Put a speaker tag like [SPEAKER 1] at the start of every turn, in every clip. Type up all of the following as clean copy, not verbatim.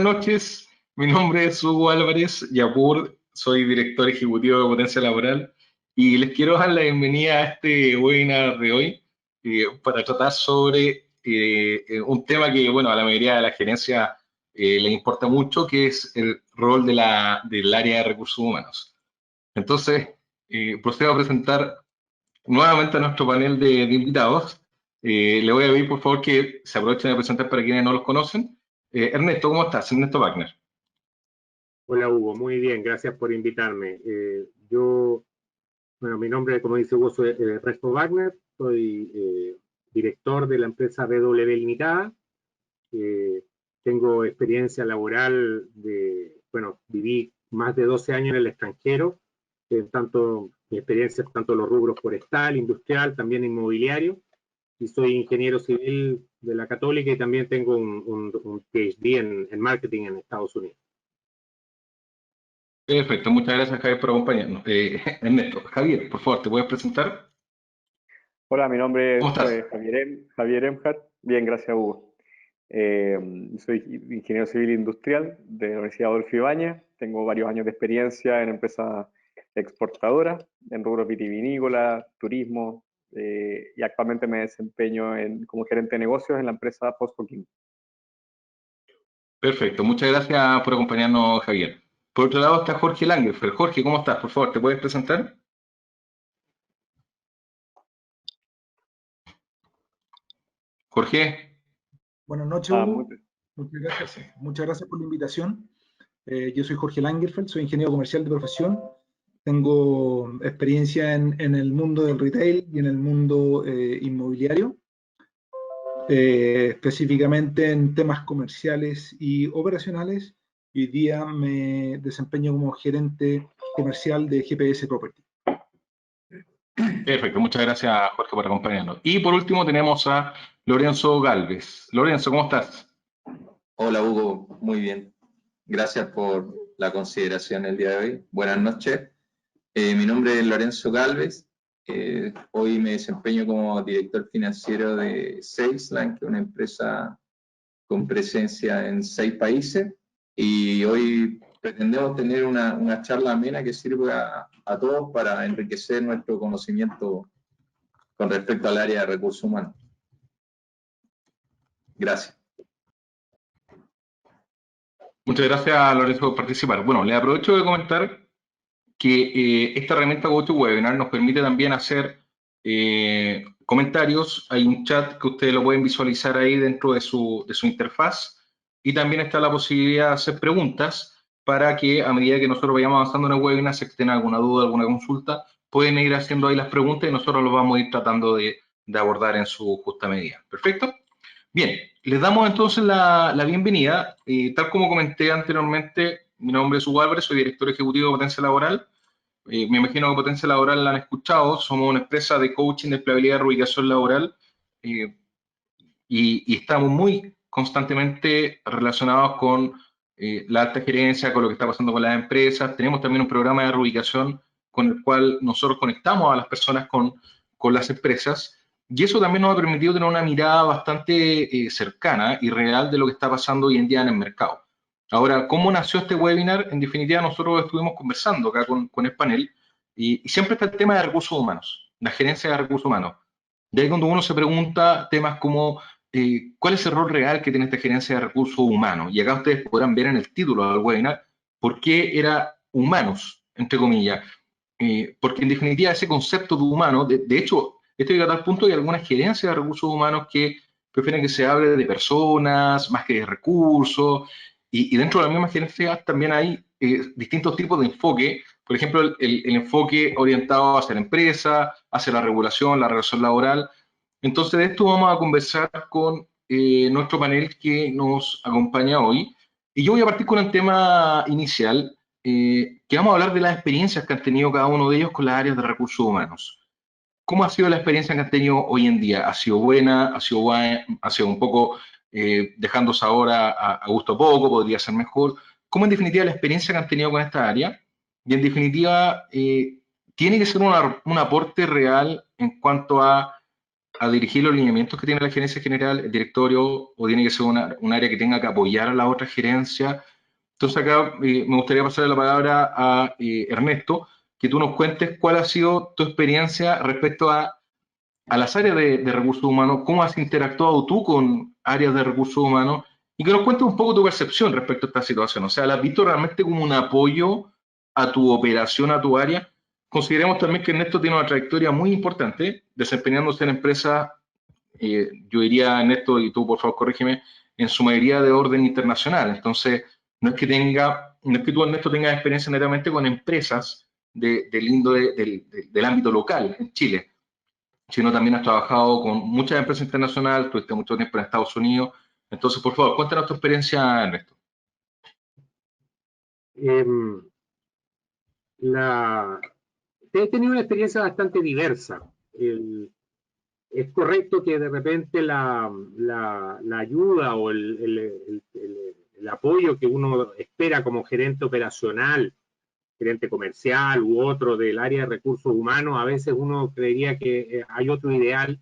[SPEAKER 1] noches, mi nombre es Hugo Álvarez Yapur, soy director ejecutivo de Potencia Laboral y les quiero dar la bienvenida a este webinar de hoy para tratar sobre un tema que, bueno, a la mayoría de la gerencia le importa mucho, que es el rol del área de recursos humanos. Entonces, procedo a presentar nuevamente a nuestro panel de invitados. Le voy a pedir, por favor, que se aprovechen de presentar para quienes no los conocen. Ernesto, ¿cómo estás? Ernesto Wagner.
[SPEAKER 2] Hola Hugo, muy bien, gracias por invitarme. Bueno, mi nombre, como dice Hugo, soy Ernesto Wagner, soy director de la empresa BW Limitada. Tengo experiencia laboral bueno, viví más de 12 años en el extranjero, mi experiencia es tanto en los rubros forestal, industrial, también inmobiliario, y soy ingeniero civil de la Católica y también tengo un PhD en marketing en Estados Unidos.
[SPEAKER 1] Perfecto, muchas gracias Javier por acompañarnos. Ernesto, Javier, por favor, ¿te puedes presentar?
[SPEAKER 3] Hola, mi nombre
[SPEAKER 1] ¿Cómo
[SPEAKER 3] es
[SPEAKER 1] estás?
[SPEAKER 3] Javier Emhart. Bien, gracias Hugo. Soy ingeniero civil industrial de la Universidad Adolfo Ibáñez. Tengo varios años de experiencia en empresas exportadoras, en rubro vitivinícola, turismo, y actualmente me desempeño como gerente de negocios en la empresa Fosco Química.
[SPEAKER 1] Perfecto, muchas gracias por acompañarnos, Javier. Por otro lado está Jorge Langerfeld. Jorge, ¿cómo estás? Por favor, ¿te puedes presentar? Jorge.
[SPEAKER 4] Buenas noches, Hugo. Muchas gracias. Muchas gracias por la invitación. Yo soy Jorge Langerfeld, soy ingeniero comercial de profesión. Tengo experiencia en el mundo del retail y en el mundo inmobiliario, específicamente en temas comerciales y operacionales. Hoy día me desempeño como gerente comercial de GPS Property.
[SPEAKER 1] Perfecto, muchas gracias Jorge por acompañarnos. Y por último tenemos a Lorenzo Galvez. Lorenzo, ¿cómo estás?
[SPEAKER 5] Hola Hugo, muy bien. Gracias por la consideración el día de hoy. Buenas noches. Mi nombre es Lorenzo Galvez. Hoy me desempeño como director financiero de Salesline, que es una empresa con presencia en 6 países. Y hoy pretendemos tener una charla amena que sirva a todos para enriquecer nuestro conocimiento con respecto al área de recursos humanos. Gracias.
[SPEAKER 1] Muchas gracias, Lorenzo, por participar. Bueno, le aprovecho de comentar que esta herramienta GoToWebinar nos permite también hacer comentarios. Hay un chat que ustedes lo pueden visualizar ahí dentro de su interfaz. Y también está la posibilidad de hacer preguntas para que a medida que nosotros vayamos avanzando en el webinar, si tienen alguna duda, alguna consulta, pueden ir haciendo ahí las preguntas y nosotros los vamos a ir tratando de abordar en su justa medida. ¿Perfecto? Bien, les damos entonces la bienvenida. Tal como comenté anteriormente, mi nombre es Hugo Álvarez, soy director ejecutivo de Potencia Laboral. Me imagino que Potencia Laboral la han escuchado. Somos una empresa de coaching de empleabilidad y reubicación laboral y estamos muy constantemente relacionados con la alta gerencia, con lo que está pasando con las empresas. Tenemos también un programa de reubicación con el cual nosotros conectamos a las personas con las empresas. Y eso también nos ha permitido tener una mirada bastante cercana y real de lo que está pasando hoy en día en el mercado. Ahora, ¿cómo nació este webinar? En definitiva, nosotros estuvimos conversando acá con el panel y siempre está el tema de recursos humanos, la gerencia de recursos humanos. De ahí cuando uno se pregunta temas como ¿cuál es el rol real que tiene esta gerencia de recursos humanos? Y acá ustedes podrán ver en el título del webinar por qué era humanos, entre comillas. Porque en definitiva ese concepto de humano, de hecho, esto llega a tal punto que hay algunas gerencias de recursos humanos que prefieren que se hable de personas más que de recursos, y dentro de las mismas gerencias también hay distintos tipos de enfoque. Por ejemplo, el enfoque orientado hacia la empresa, hacia la regulación, la relación laboral. Entonces, de esto vamos a conversar con nuestro panel que nos acompaña hoy. Y yo voy a partir con el tema inicial, que vamos a hablar de las experiencias que han tenido cada uno de ellos con las áreas de recursos humanos. ¿Cómo ha sido la experiencia que han tenido hoy en día? ¿Ha sido buena? ¿Ha sido un poco dejándose ahora a gusto poco? ¿Podría ser mejor? ¿Cómo en definitiva la experiencia que han tenido con esta área? Y en definitiva, tiene que ser un aporte real en cuanto a a dirigir los lineamientos que tiene la gerencia general, el directorio, o tiene que ser un área que tenga que apoyar a la otra gerencia? Entonces acá me gustaría pasarle la palabra a Ernesto, que tú nos cuentes cuál ha sido tu experiencia respecto a las áreas de recursos humanos, cómo has interactuado tú con áreas de recursos humanos, y que nos cuentes un poco tu percepción respecto a esta situación. O sea, ¿la has visto realmente como un apoyo a tu operación, a tu área? Consideremos también que Ernesto tiene una trayectoria muy importante, desempeñándose en empresas, yo diría, Ernesto, y tú por favor corrígeme, en su mayoría de orden internacional. Entonces, no es que tú, Ernesto, tengas experiencia netamente con empresas del ámbito local en Chile, sino también has trabajado con muchas empresas internacionales, tuviste mucho tiempo en Estados Unidos. Entonces, por favor, cuéntanos tu experiencia, Ernesto.
[SPEAKER 2] He tenido una experiencia bastante diversa. Es correcto que de repente la ayuda o el apoyo que uno espera como gerente operacional, gerente comercial u otro del área de recursos humanos, a veces uno creería que hay otro ideal.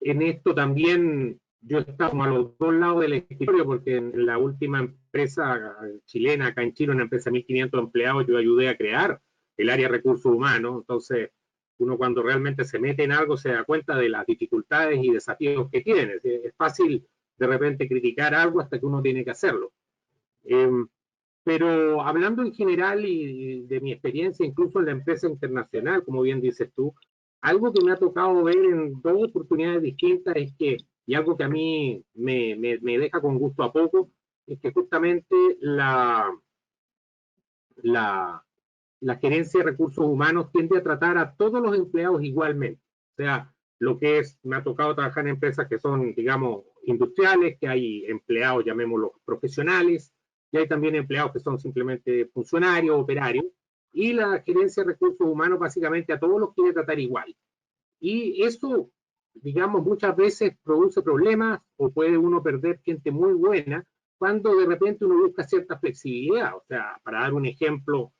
[SPEAKER 2] En esto también yo estaba a los dos lados del escritorio, porque en la última empresa chilena, acá en Chile, una empresa de 1.500 empleados, yo ayudé a crear el área de recursos humanos. Entonces, uno cuando realmente se mete en algo se da cuenta de las dificultades y desafíos que tiene. Es fácil de repente criticar algo hasta que uno tiene que hacerlo. Pero hablando en general y de mi experiencia, incluso en la empresa internacional, como bien dices tú, algo que me ha tocado ver en dos oportunidades distintas es que, y algo que a mí me deja con gusto a poco, es que justamente la gerencia de recursos humanos tiende a tratar a todos los empleados igualmente. O sea, lo que es, me ha tocado trabajar en empresas que son, digamos, industriales, que hay empleados, llamémoslos profesionales, y hay también empleados que son simplemente funcionarios, operarios, y la gerencia de recursos humanos básicamente a todos los quiere tratar igual. Y eso, digamos, muchas veces produce problemas o puede uno perder gente muy buena cuando de repente uno busca cierta flexibilidad. O sea, para dar un ejemplo,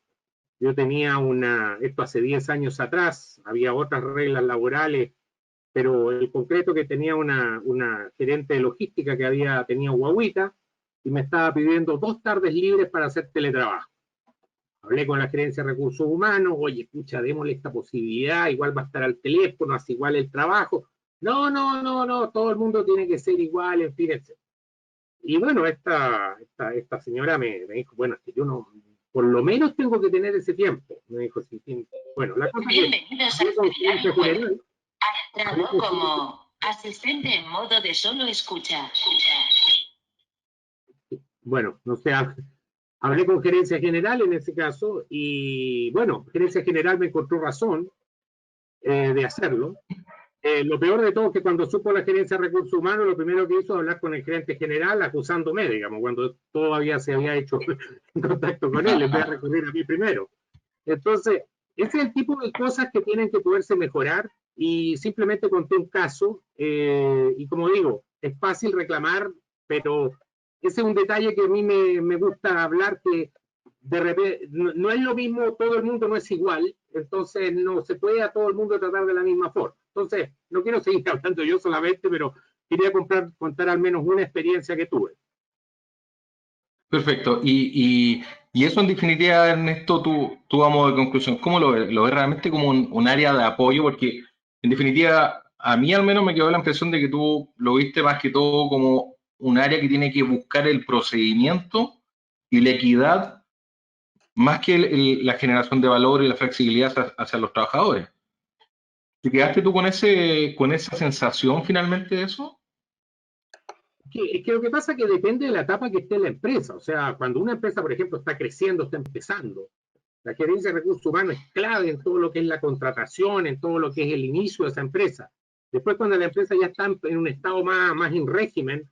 [SPEAKER 2] yo tenía esto hace 10 años atrás, había otras reglas laborales, pero el concreto que tenía una gerente de logística que tenía guaguita y me estaba pidiendo 2 tardes libres para hacer teletrabajo. Hablé con la gerencia de recursos humanos, oye, escucha, démosle esta posibilidad, igual va a estar al teléfono, hace igual el trabajo. No, todo el mundo tiene que ser igual, en fin, etc. Y bueno, esta señora me dijo, bueno, es que yo no, por lo menos tengo que tener ese tiempo. Me dijo, sí, bueno, la cosa
[SPEAKER 6] bienvenidos a general. Ha entrado como asistente en modo de solo escucha.
[SPEAKER 2] Bueno, no sé, hablé con gerencia general en ese caso y bueno, gerencia general me encontró razón de hacerlo. Lo peor de todo es que cuando supo la gerencia de recursos humanos, lo primero que hizo es hablar con el gerente general acusándome, digamos, cuando todavía se había hecho en contacto con él, en vez de recurrir a mí primero. Entonces, ese es el tipo de cosas que tienen que poderse mejorar y simplemente conté un caso y como digo, es fácil reclamar, pero ese es un detalle que a mí me gusta hablar, que de repente no es lo mismo, todo el mundo no es igual, entonces no se puede a todo el mundo tratar de la misma forma. Entonces, no quiero seguir hablando yo solamente, pero quería contar al menos una experiencia que tuve.
[SPEAKER 1] Perfecto. Y eso en definitiva, Ernesto, tú vamos de conclusión. ¿Cómo lo ves? ¿Lo ves realmente como un área de apoyo? Porque en definitiva, a mí al menos me quedó la impresión de que tú lo viste más que todo como un área que tiene que buscar el procedimiento y la equidad más que la generación de valor y la flexibilidad hacia los trabajadores. ¿Te quedaste tú con esa sensación finalmente de eso?
[SPEAKER 2] Es que lo que pasa es que depende de la etapa que esté la empresa. O sea, cuando una empresa, por ejemplo, está creciendo, está empezando, la gerencia de recursos humanos es clave en todo lo que es la contratación, en todo lo que es el inicio de esa empresa. Después, cuando la empresa ya está en un estado más en régimen,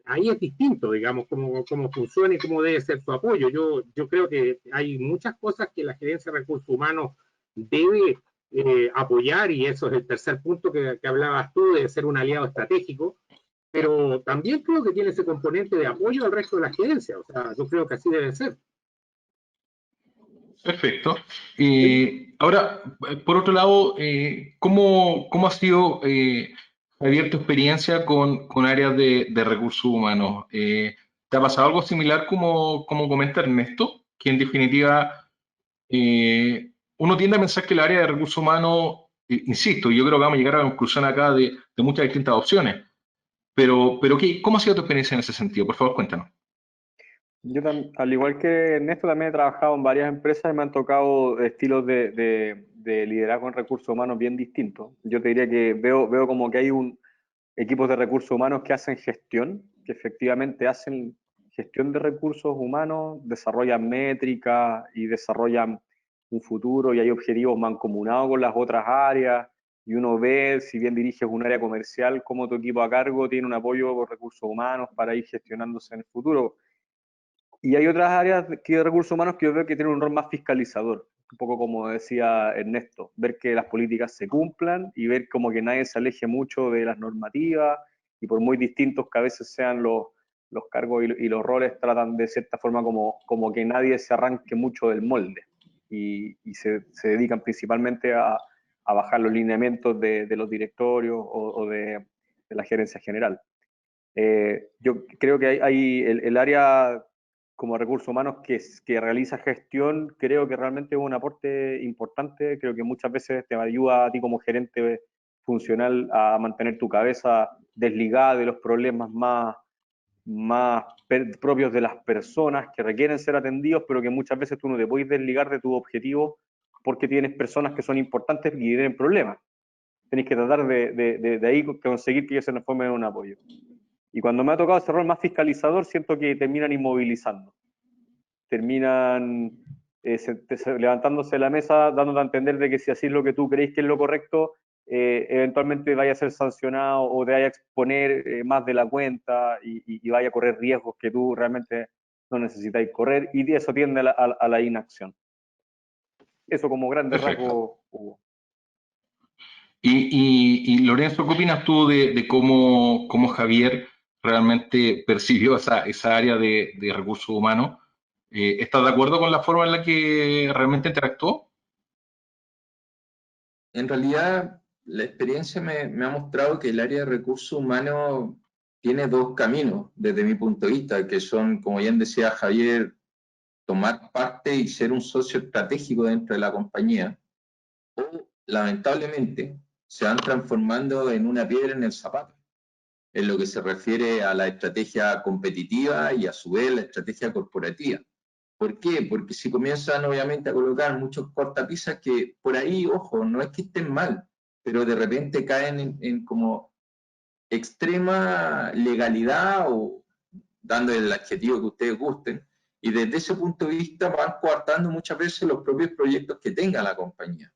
[SPEAKER 2] ahí es distinto, digamos, cómo funciona y cómo debe ser su apoyo. Yo creo que hay muchas cosas que la gerencia de recursos humanos debe apoyar, y eso es el tercer punto que hablabas tú, de ser un aliado estratégico, pero también creo que tiene ese componente de apoyo al resto de la gerencia. O sea, yo creo que así debe ser.
[SPEAKER 1] Perfecto. Ahora, por otro lado, ¿cómo ha sido, Javier, tu experiencia con áreas de recursos humanos? ¿Te ha pasado algo similar como comenta Ernesto? Que en definitiva, uno tiende a pensar que el área de recursos humanos, insisto, yo creo que vamos a llegar a la conclusión acá de muchas distintas opciones, pero ¿cómo ha sido tu experiencia en ese sentido? Por favor, cuéntanos.
[SPEAKER 3] Yo, al igual que Ernesto, también he trabajado en varias empresas y me han tocado estilos de liderazgo en recursos humanos bien distintos. Yo te diría que veo como que hay equipos de recursos humanos que hacen gestión, que efectivamente hacen gestión de recursos humanos, desarrollan métricas y desarrollan un futuro y hay objetivos mancomunados con las otras áreas y uno ve, si bien diriges un área comercial, cómo tu equipo a cargo tiene un apoyo por recursos humanos para ir gestionándose en el futuro. Y hay otras áreas de recursos humanos que yo veo que tienen un rol más fiscalizador, un poco como decía Ernesto, ver que las políticas se cumplan y ver como que nadie se aleje mucho de las normativas y por muy distintos que a veces sean los cargos y los roles, tratan de cierta forma como que nadie se arranque mucho del molde y se dedican principalmente a bajar los lineamientos de los directorios o de la gerencia general. Yo creo que hay el área como recursos humanos que realiza gestión, creo que realmente es un aporte importante, creo que muchas veces te ayuda a ti como gerente funcional a mantener tu cabeza desligada de los problemas más propios de las personas que requieren ser atendidos, pero que muchas veces tú no te puedes desligar de tu objetivo porque tienes personas que son importantes y tienen problemas. Tenés que tratar de ahí conseguir que ellos se transformen en un apoyo. Y cuando me ha tocado ese rol más fiscalizador, siento que terminan inmovilizando. Terminan levantándose de la mesa, dándote a entender de que si así es lo que tú crees que es lo correcto, eventualmente vaya a ser sancionado o te vaya a exponer más de la cuenta y vaya a correr riesgos que tú realmente no necesitáis correr, y eso tiende a la inacción. Eso como grandes rasgos, Hugo.
[SPEAKER 1] Y Lorenzo, ¿qué opinas tú de cómo Javier realmente percibió esa área de recursos humanos? ¿Estás de acuerdo con la forma en la que realmente interactuó?
[SPEAKER 5] En realidad, la experiencia me ha mostrado que el área de recursos humanos tiene dos caminos, desde mi punto de vista, que son, como bien decía Javier, tomar parte y ser un socio estratégico dentro de la compañía, o lamentablemente se van transformando en una piedra en el zapato, en lo que se refiere a la estrategia competitiva y a su vez la estrategia corporativa. ¿Por qué? Porque si comienzan obviamente a colocar muchos cortapisas que por ahí, ojo, no es que estén mal, pero de repente caen en como extrema legalidad o dando el adjetivo que ustedes gusten, y desde ese punto de vista van coartando muchas veces los propios proyectos que tenga la compañía.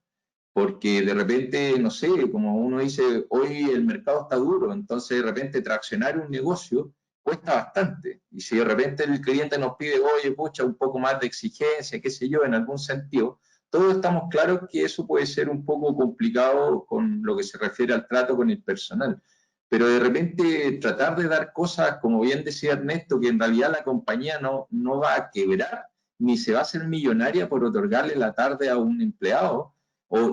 [SPEAKER 5] Porque de repente, no sé, como uno dice, hoy el mercado está duro, entonces de repente traccionar un negocio cuesta bastante. Y si de repente el cliente nos pide, oye, pucha, un poco más de exigencia, qué sé yo, en algún sentido, todos estamos claros que eso puede ser un poco complicado con lo que se refiere al trato con el personal. Pero de repente tratar de dar cosas, como bien decía Ernesto, que en realidad la compañía no va a quebrar, ni se va a hacer millonaria por otorgarle la tarde a un empleado,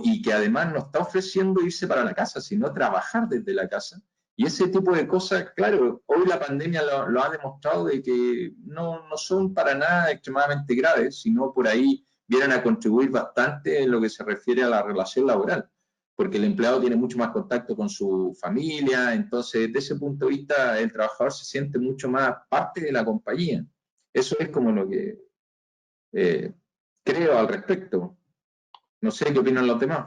[SPEAKER 5] y que además no está ofreciendo irse para la casa, sino trabajar desde la casa. Y ese tipo de cosas, claro, hoy la pandemia lo ha demostrado de que no son para nada extremadamente graves, sino por ahí vienen a contribuir bastante en lo que se refiere a la relación laboral, porque el empleado tiene mucho más contacto con su familia, entonces desde ese punto de vista el trabajador se siente mucho más parte de la compañía. Eso es como lo que creo al respecto. No sé qué opinan los demás.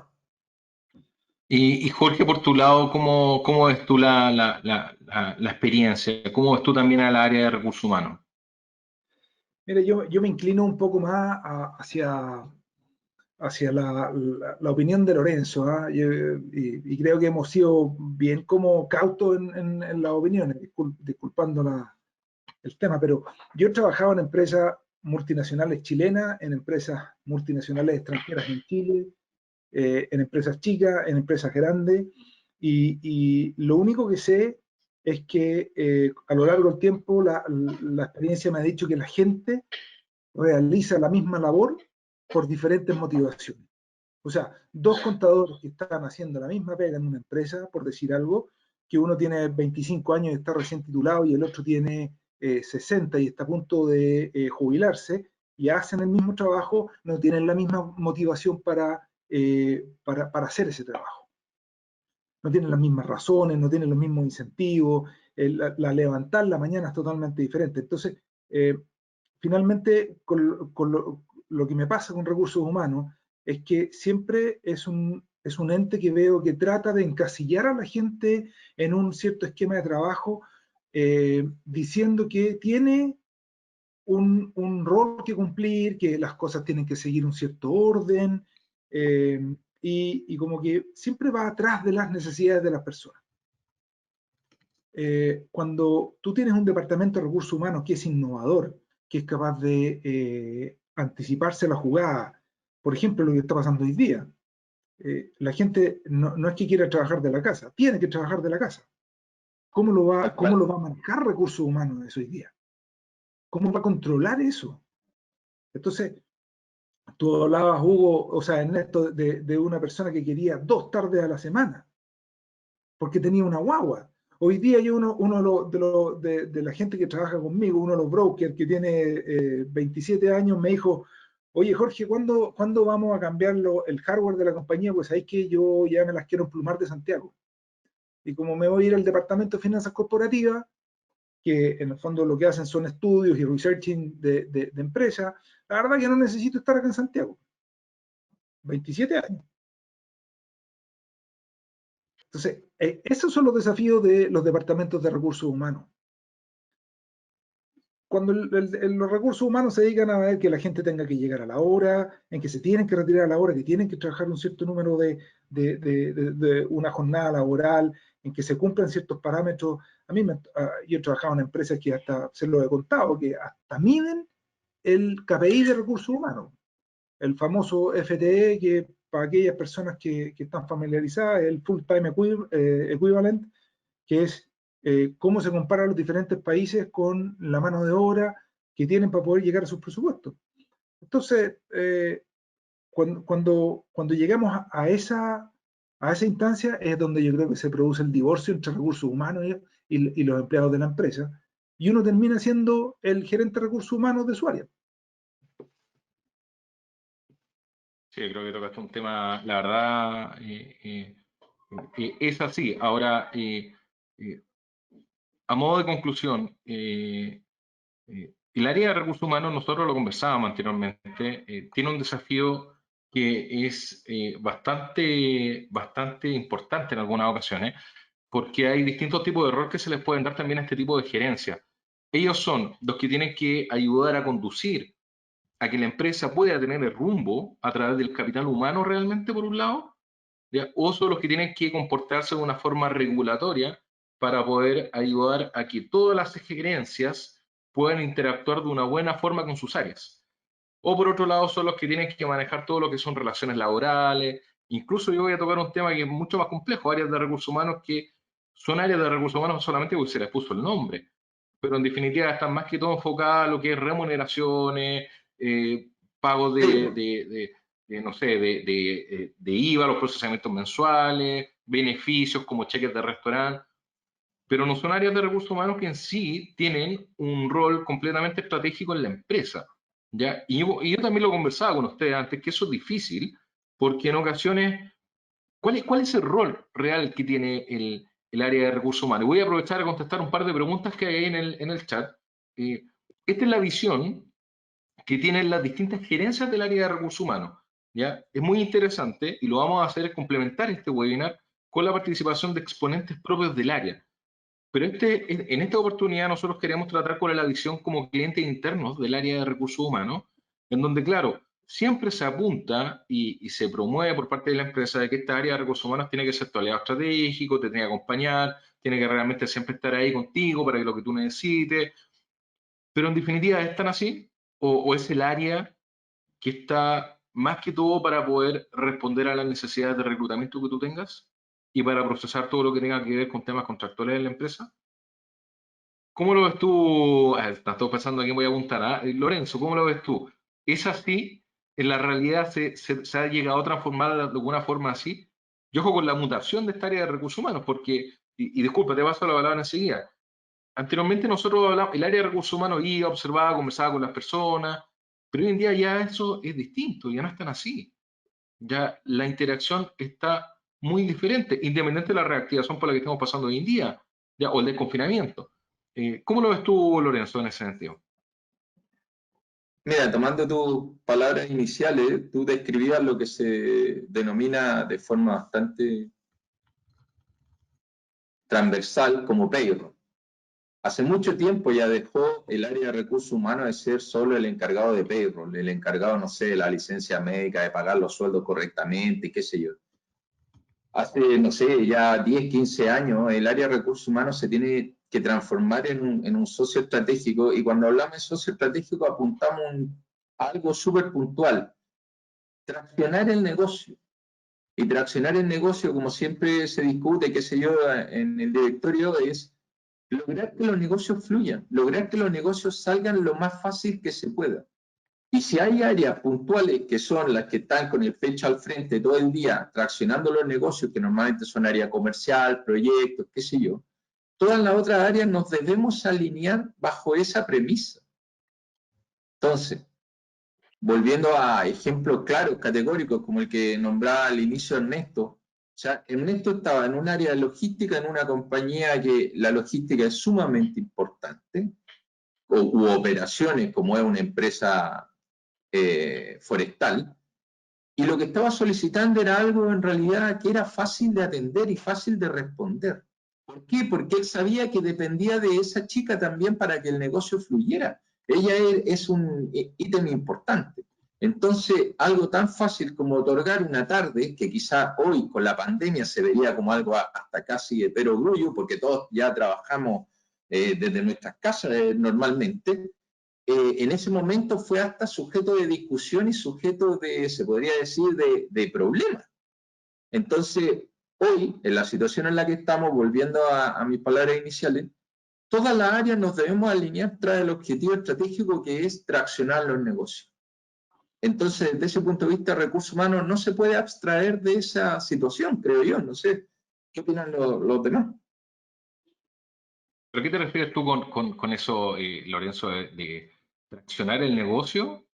[SPEAKER 1] Y Jorge, por tu lado, ¿cómo ves tú la experiencia? ¿Cómo ves tú también al área de recursos humanos?
[SPEAKER 4] Mira, yo me inclino un poco más hacia la opinión de Lorenzo, ¿ah? Y creo que hemos sido bien como cautos en las opiniones, disculpando el tema, pero yo he trabajado en empresas multinacionales chilenas, en empresas multinacionales extranjeras en Chile, en empresas chicas, en empresas grandes, y lo único que sé es que a lo largo del tiempo la experiencia me ha dicho que la gente realiza la misma labor por diferentes motivaciones. O sea, dos contadores que están haciendo la misma pega en una empresa, por decir algo, que uno tiene 25 años y está recién titulado y el otro tiene 60 y está a punto de jubilarse, y hacen el mismo trabajo, no tienen la misma motivación para hacer ese trabajo. No tienen las mismas razones, no tienen los mismos incentivos, la levantar la mañana es totalmente diferente. Entonces, finalmente, con lo que me pasa con recursos humanos es que siempre es un ente que veo que trata de encasillar a la gente en un cierto esquema de trabajo, diciendo que tiene un rol que cumplir, que las cosas tienen que seguir un cierto orden, y como que siempre va atrás de las necesidades de las personas. Cuando tú tienes un departamento de recursos humanos que es innovador, que es capaz de anticiparse a la jugada, por ejemplo, lo que está pasando hoy día, la gente no es que quiera trabajar de la casa, tiene que trabajar de la casa. ¿Cómo lo va a manejar recursos humanos eso hoy día? ¿Cómo va a controlar eso? Entonces, tú hablabas, Hugo, o sea, Ernesto, de una persona que quería 2 tardes a la semana, porque tenía una guagua. Hoy día yo uno de la gente que trabaja conmigo, uno de los brokers que tiene 27 años, me dijo, oye Jorge, ¿cuándo vamos a cambiar el hardware de la compañía? Pues ahí que yo ya me las quiero emplumar de Santiago. Y como me voy a ir al departamento de finanzas corporativas, que en el fondo lo que hacen son estudios y researching de empresas, la verdad que no necesito estar acá en Santiago. 27 años. Entonces, esos son los desafíos de los departamentos de recursos humanos. Cuando los recursos humanos se dedican a ver que la gente tenga que llegar a la hora, en que se tienen que retirar a la hora, que tienen que trabajar un cierto número de una jornada laboral, en que se cumplan ciertos parámetros. Yo he trabajado en empresas que hasta, se lo he contado, que hasta miden el KPI de recursos humanos, el famoso FTE, que para aquellas personas que están familiarizadas, el Full Time Equivalent, que es cómo se comparan los diferentes países con la mano de obra que tienen para poder llegar a sus presupuestos. Entonces, cuando llegamos a esa instancia es donde yo creo que se produce el divorcio entre recursos humanos y los empleados de la empresa, y uno termina siendo el gerente de recursos humanos de su área.
[SPEAKER 1] Sí, creo que tocaste un tema, la verdad, es así. Ahora, a modo de conclusión, el área de recursos humanos, nosotros lo conversábamos anteriormente, tiene un desafío que es bastante importante en algunas ocasiones, porque hay distintos tipos de rol que se les pueden dar también a este tipo de gerencia. Ellos son los que tienen que ayudar a conducir a que la empresa pueda tener el rumbo a través del capital humano realmente, por un lado, ¿ya? O son los que tienen que comportarse de una forma regulatoria para poder ayudar a que todas las gerencias puedan interactuar de una buena forma con sus áreas. O por otro lado son los que tienen que manejar todo lo que son relaciones laborales. Incluso yo voy a tocar un tema que es mucho más complejo, áreas de recursos humanos que son áreas de recursos humanos solamente porque se les puso el nombre, pero en definitiva están más que todo enfocadas a lo que es remuneraciones, pagos no sé, de IVA, los procesamientos mensuales, beneficios como cheques de restaurante, pero no son áreas de recursos humanos que en sí tienen un rol completamente estratégico en la empresa, ¿ya? Y yo también lo conversaba con ustedes antes, que eso es difícil, porque en ocasiones, ¿cuál es el rol real que tiene el área de recursos humanos? Voy a aprovechar a contestar un par de preguntas que hay en el chat. Esta es la visión que tienen las distintas gerencias del área de recursos humanos, ¿ya? Es muy interesante y lo vamos a hacer complementar este webinar con la participación de exponentes propios del área. Pero en esta oportunidad nosotros queremos tratar con la visión como clientes internos del área de recursos humanos, en donde, claro, siempre se apunta y se promueve por parte de la empresa de que esta área de recursos humanos tiene que ser tu aliado estratégico, te tiene que acompañar, tiene que realmente siempre estar ahí contigo para que lo que tú necesites. Pero en definitiva, ¿es tan así? ¿O es el área que está más que todo para poder responder a las necesidades de reclutamiento que tú tengas y para procesar todo lo que tenga que ver con temas contractuales en la empresa? ¿Cómo lo ves tú? Estás todo pensando a quién voy a apuntar. ¿Ah? Lorenzo, ¿cómo lo ves tú? ¿Es así en la realidad se ha llegado a transformar de alguna forma así. Yo ojo con la mutación de esta área de recursos humanos, porque, y disculpa, te paso la palabra enseguida. Anteriormente nosotros hablamos, el área de recursos humanos iba, observaba, conversaba con las personas, pero hoy en día ya eso es distinto, ya no es tan así. Ya la interacción está muy diferente, independiente de la reactivación por la que estamos pasando hoy en día, ya, o el desconfinamiento. ¿Cómo lo ves tú, Lorenzo, en ese sentido?
[SPEAKER 5] Mira, tomando tus palabras iniciales, tú describías lo que se denomina de forma bastante transversal como payroll. Hace mucho tiempo ya dejó el área de recursos humanos de ser solo el encargado de payroll, el encargado, no sé, de la licencia médica, de pagar los sueldos correctamente, qué sé yo. Hace, no sé, ya 10, 15 años, el área de recursos humanos se tiene que transformar en un socio estratégico, y cuando hablamos de socio estratégico apuntamos a algo súper puntual: traccionar el negocio. Y traccionar el negocio, como siempre se discute, qué sé yo, en el directorio, es lograr que los negocios fluyan, lograr que los negocios salgan lo más fácil que se pueda. Y si hay áreas puntuales que son las que están con el pecho al frente todo el día traccionando los negocios, que normalmente son área comercial, proyectos, qué sé yo, todas las otras áreas nos debemos alinear bajo esa premisa. Entonces, volviendo a ejemplos claros, categóricos, como el que nombraba al inicio Ernesto, o sea, Ernesto estaba en un área de logística, en una compañía que la logística es sumamente importante, u operaciones, como es una empresa forestal, y lo que estaba solicitando era algo en realidad que era fácil de atender y fácil de responder. ¿Por qué? Porque él sabía que dependía de esa chica también para que el negocio fluyera. Ella es un ítem importante. Entonces, algo tan fácil como otorgar una tarde, que quizá hoy con la pandemia se vería como algo hasta casi de perogrullo, porque todos ya trabajamos desde nuestras casas normalmente, en ese momento fue hasta sujeto de discusión y sujeto de, se podría decir, de problemas. Entonces, hoy, en la situación en la que estamos, volviendo a mis palabras iniciales, todas las áreas nos debemos alinear tras el objetivo estratégico, que es traccionar los negocios. Entonces, desde ese punto de vista, recursos humanos no se puede abstraer de esa situación, creo yo. No sé, ¿qué opinan los demás?
[SPEAKER 1] ¿Pero qué te refieres tú con eso, Lorenzo, de traccionar el negocio?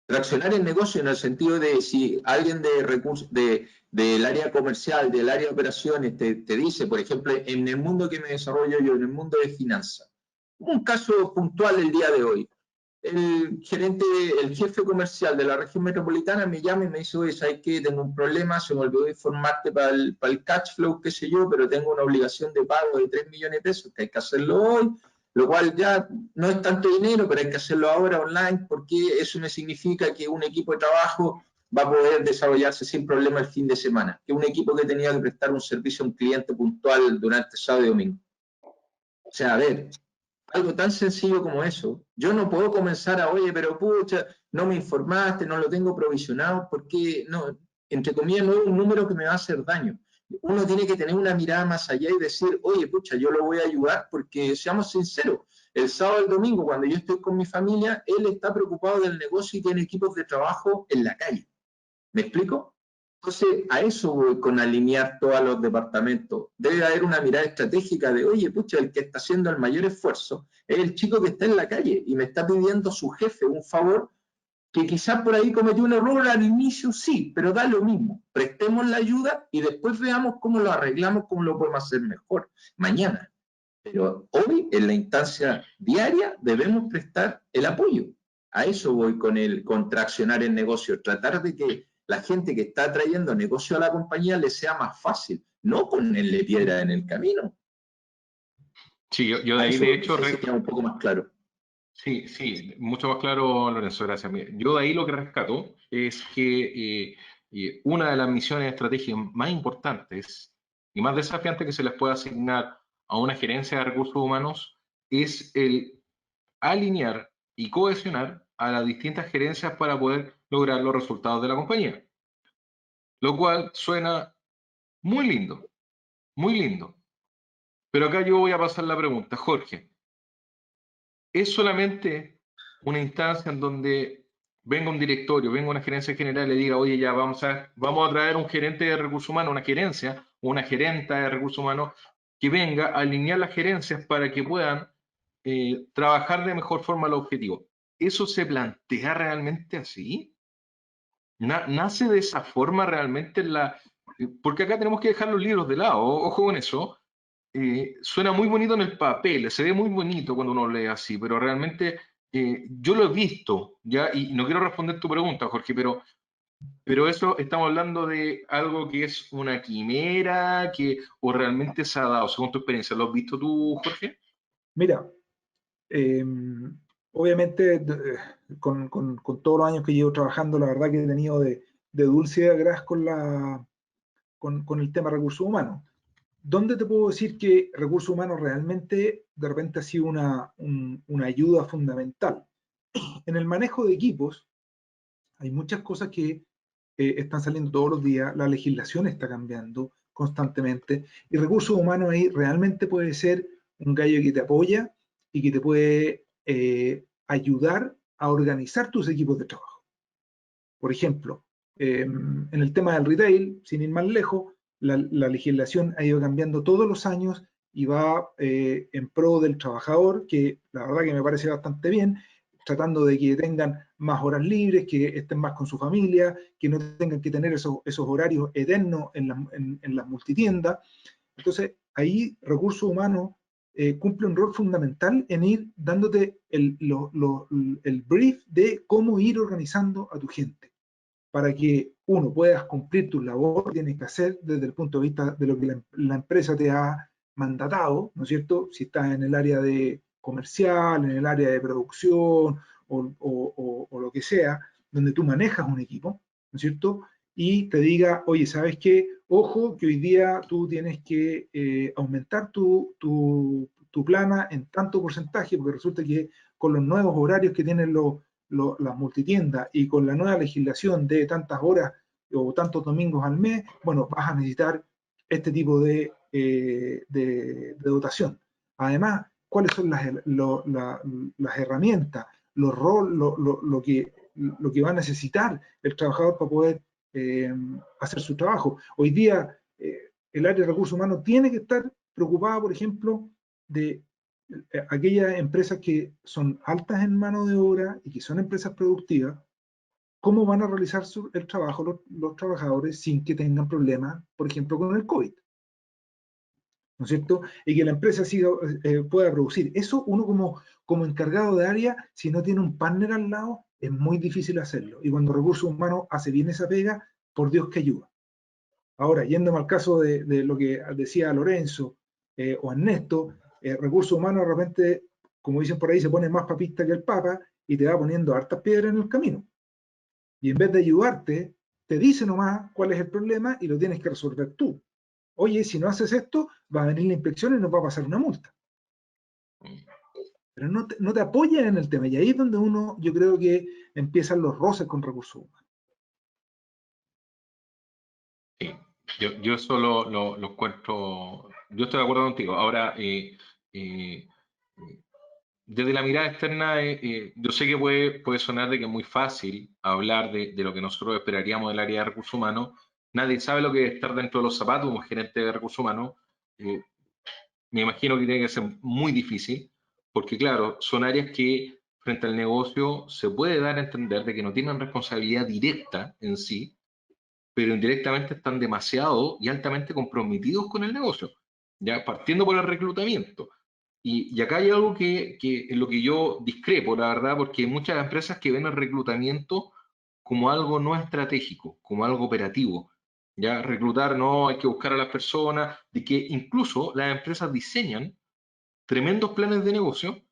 [SPEAKER 5] Traccionar el negocio en el sentido de si alguien de recursos, del área comercial, del área de operaciones, te dice, por ejemplo, en el mundo que me desarrollo yo, en el mundo de finanzas, un caso puntual el día de hoy, el gerente, el jefe comercial de la región metropolitana me llama y me dice: oye, ¿sabes qué? Tengo un problema, se me olvidó informarte para el cash flow, qué sé yo, pero tengo una obligación de pago de 3 millones de pesos, que hay que hacerlo hoy, lo cual ya no es tanto dinero, pero hay que hacerlo ahora online, porque eso me significa que un equipo de trabajo va a poder desarrollarse sin problema el fin de semana, que un equipo que tenía que prestar un servicio a un cliente puntual durante sábado y domingo. O sea, a ver, algo tan sencillo como eso, yo no puedo comenzar a, oye, pero pucha, no me informaste, no lo tengo provisionado, porque no, entre comillas, no es un número que me va a hacer daño. Uno tiene que tener una mirada más allá y decir: oye, pucha, yo lo voy a ayudar, porque seamos sinceros, el sábado y el domingo, cuando yo estoy con mi familia, él está preocupado del negocio y tiene equipos de trabajo en la calle. ¿Me explico? Entonces, a eso voy con alinear todos los departamentos. Debe haber una mirada estratégica de, oye, pucha, el que está haciendo el mayor esfuerzo es el chico que está en la calle y me está pidiendo su jefe un favor, que quizás por ahí cometió un error al inicio, sí, pero da lo mismo. Prestemos la ayuda y después veamos cómo lo arreglamos, cómo lo podemos hacer mejor mañana. Pero hoy, en la instancia diaria, debemos prestar el apoyo. A eso voy con traccionar el negocio, tratar de que la gente que está trayendo negocio a la compañía le sea más fácil, no ponerle piedra en el camino.
[SPEAKER 1] Sí, yo de ahí, de hecho,
[SPEAKER 5] sería un poco más claro.
[SPEAKER 1] Sí, sí, mucho más claro, Lorenzo, gracias. Yo de ahí lo que rescato es que una de las misiones estratégicas más importantes y más desafiantes que se les puede asignar a una gerencia de recursos humanos es el alinear y cohesionar a las distintas gerencias para poder lograr los resultados de la compañía. Lo cual suena muy lindo, muy lindo. Pero acá yo voy a pasar la pregunta, Jorge. ¿Es solamente una instancia en donde venga un directorio, venga una gerencia general y le diga, oye, ya vamos a traer un gerente de recursos humanos, una gerencia, una gerenta de recursos humanos, que venga a alinear las gerencias para que puedan trabajar de mejor forma los objetivos. ¿Eso se plantea realmente así? ¿Nace de esa forma realmente porque acá tenemos que dejar los libros de lado, ojo con eso. Suena muy bonito en el papel, se ve muy bonito cuando uno lee así, pero realmente yo lo he visto, ¿ya? Y no quiero responder tu pregunta, Jorge, pero eso estamos hablando de algo que es una quimera, o realmente se ha dado, según tu experiencia. ¿Lo has visto tú, Jorge?
[SPEAKER 4] Mira, obviamente con todos los años que llevo trabajando, la verdad que he tenido de dulce y agraz con el tema recursos humanos. ¿Dónde te puedo decir que recursos humanos realmente de repente ha sido una ayuda fundamental? En el manejo de equipos hay muchas cosas que están saliendo todos los días, la legislación está cambiando constantemente y recursos humanos ahí realmente puede ser un gallo que te apoya y que te puede ayudar a organizar tus equipos de trabajo. Por ejemplo, en el tema del retail, sin ir más lejos, la legislación ha ido cambiando todos los años y va en pro del trabajador, que la verdad que me parece bastante bien, tratando de que tengan más horas libres, que estén más con su familia, que no tengan que tener esos horarios eternos en las multitiendas. Entonces, ahí recursos humanos cumple un rol fundamental en ir dándote el brief de cómo ir organizando a tu gente, para que uno puedas cumplir tu labor que tienes que hacer desde el punto de vista de lo que la empresa te ha mandatado, ¿no es cierto? Si estás en el área de comercial, en el área de producción o lo que sea, donde tú manejas un equipo, ¿no es cierto? Y te diga, oye, ¿sabes qué? Ojo, que hoy día tú tienes que aumentar tu plana en tanto porcentaje, porque resulta que con los nuevos horarios que tienen las multitiendas y con la nueva legislación de tantas horas o tantos domingos al mes, bueno, vas a necesitar este tipo de dotación. Además, ¿cuáles son las herramientas, los roles, lo que va a necesitar el trabajador para poder hacer su trabajo? Hoy día, el área de recursos humanos tiene que estar preocupada, por ejemplo, de aquellas empresas que son altas en mano de obra y que son empresas productivas, ¿cómo van a realizar el trabajo los trabajadores sin que tengan problemas, por ejemplo, con el COVID? ¿No es cierto? Y que la empresa pueda producir. Eso uno como encargado de área, si no tiene un partner al lado, es muy difícil hacerlo. Y cuando recursos humanos hace bien esa pega, por Dios que ayuda. Ahora, yéndome al caso de lo que decía Lorenzo o Ernesto, recursos humanos de repente, como dicen por ahí, se pone más papista que el Papa y te va poniendo hartas piedras en el camino. Y en vez de ayudarte, te dice nomás cuál es el problema y lo tienes que resolver tú. Oye, si no haces esto, va a venir la inspección y nos va a pasar una multa. Pero no te apoyan en el tema. Y ahí es donde yo creo que empiezan los roces con recursos humanos.
[SPEAKER 1] Sí, yo eso lo encuentro, yo estoy de acuerdo contigo. Ahora, desde la mirada externa, yo sé que puede sonar de que es muy fácil hablar de lo que nosotros esperaríamos del área de recursos humanos. Nadie sabe lo que es estar dentro de los zapatos de un gerente de recursos humanos. Me imagino que tiene que ser muy difícil, porque claro, son áreas que frente al negocio se puede dar a entender de que no tienen responsabilidad directa en sí, pero indirectamente están demasiado y altamente comprometidos con el negocio, ya partiendo por el reclutamiento. Y acá hay algo en lo que yo discrepo, la verdad, porque hay muchas empresas que ven el reclutamiento como algo no estratégico, como algo operativo. Ya reclutar no, hay que buscar a las personas, de que incluso las empresas diseñan tremendos planes de negocio.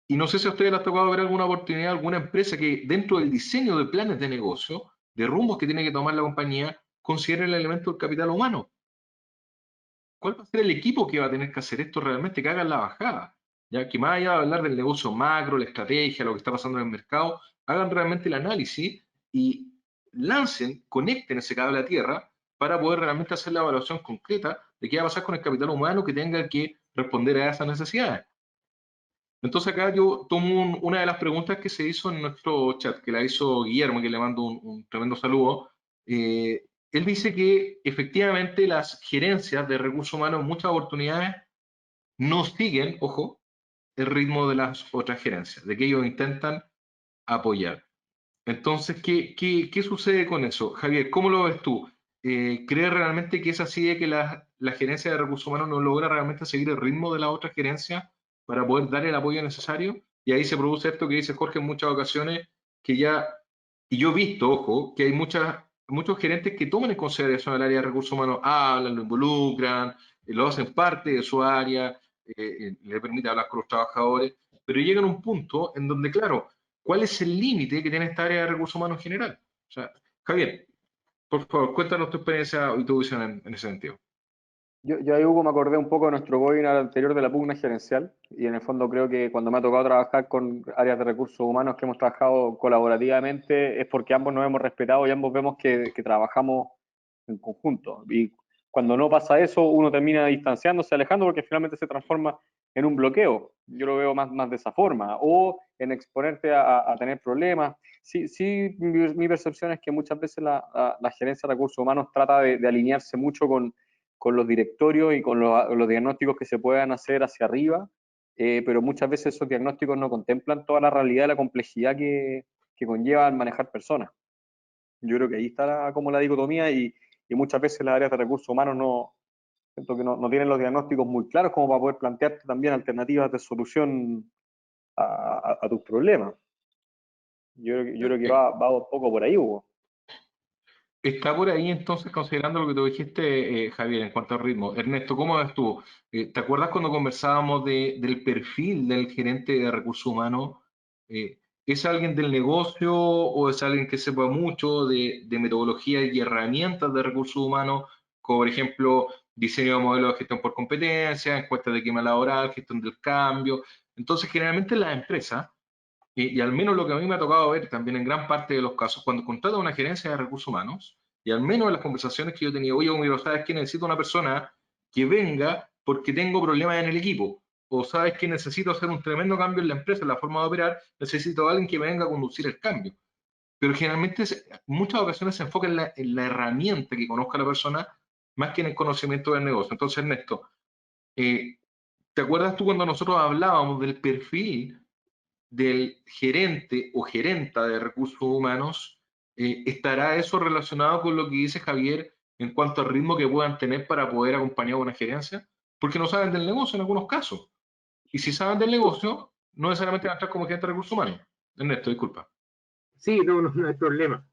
[SPEAKER 1] Y no sé si a ustedes les ha tocado ver alguna oportunidad, alguna empresa que dentro del diseño de planes de negocio, de rumbos que tiene que tomar la compañía, considere el elemento del capital humano. ¿Cuál va a ser el equipo que va a tener que hacer esto realmente, que hagan la bajada? Ya que más allá de hablar del negocio macro, la estrategia, lo que está pasando en el mercado, hagan realmente el análisis y lancen, conecten ese cable a tierra para poder realmente hacer la evaluación concreta de qué va a pasar con el capital humano que tenga que responder a esas necesidades. Entonces acá yo tomo una de las preguntas que se hizo en nuestro chat, que la hizo Guillermo, que le mando un tremendo saludo. Él dice que efectivamente las gerencias de recursos humanos en muchas oportunidades no siguen, ojo, el ritmo de las otras gerencias, de que ellos intentan apoyar. Entonces, ¿qué sucede con eso? Javier, ¿cómo lo ves tú? ¿Crees realmente que es así de que la gerencia de recursos humanos no logra realmente seguir el ritmo de la otra gerencia para poder dar el apoyo necesario? Y ahí se produce esto que dice Jorge en muchas ocasiones, que ya, y yo he visto, ojo, que hay muchos gerentes que toman en consideración el área de recursos humanos, hablan, lo involucran, lo hacen parte de su área, le permite hablar con los trabajadores, pero llegan a un punto en donde, claro, ¿cuál es el límite que tiene esta área de recursos humanos en general? O sea, Javier, por favor, cuéntanos tu experiencia y tu visión en ese sentido.
[SPEAKER 3] Yo ahí, Hugo, me acordé un poco de nuestro webinar anterior de la pugna gerencial, y en el fondo creo que cuando me ha tocado trabajar con áreas de recursos humanos que hemos trabajado colaborativamente es porque ambos nos hemos respetado y ambos vemos que trabajamos en conjunto. Y cuando no pasa eso, uno termina distanciándose, alejando, porque finalmente se transforma en un bloqueo. Yo lo veo más de esa forma, o en exponerte a tener problemas. Sí, mi percepción es que muchas veces la gerencia de recursos humanos trata de alinearse mucho con los directorios y con los diagnósticos que se puedan hacer hacia arriba, pero muchas veces esos diagnósticos no contemplan toda la realidad y la complejidad que conlleva el manejar personas. Yo creo que ahí está como la dicotomía y muchas veces las áreas de recursos humanos siento que no tienen los diagnósticos muy claros como para poder plantearte también alternativas de solución a tus problemas. Yo creo que va un poco por ahí, Hugo.
[SPEAKER 1] Está por ahí entonces, considerando lo que tú dijiste, Javier, en cuanto al ritmo. Ernesto, ¿cómo ves tú? ¿Te acuerdas cuando conversábamos del perfil del gerente de recursos humanos? ¿Es alguien del negocio o es alguien que sepa mucho de metodología y herramientas de recursos humanos, como por ejemplo diseño de modelos de gestión por competencia, encuestas de clima laboral, gestión del cambio? Entonces, generalmente en las empresas, y al menos lo que a mí me ha tocado ver también en gran parte de los casos, cuando contrata una gerencia de recursos humanos, y al menos en las conversaciones que yo he tenido, oye, mira, ¿sabes qué? Necesito una persona que venga porque tengo problemas en el equipo, o sabes que necesito hacer un tremendo cambio en la empresa, en la forma de operar, necesito a alguien que me venga a conducir el cambio. Pero generalmente, muchas ocasiones se enfoca en la herramienta que conozca la persona, más que en el conocimiento del negocio. Entonces, Ernesto, ¿te acuerdas tú cuando nosotros hablábamos del perfil del gerente o gerenta de recursos humanos? ¿Estará eso relacionado con lo que dice Javier en cuanto al ritmo que puedan tener para poder acompañar a una gerencia? Porque no saben del negocio en algunos casos. Y si saben del negocio, no necesariamente van a estar como gerente de recursos humanos. Ernesto, disculpa.
[SPEAKER 2] Sí, no hay problema.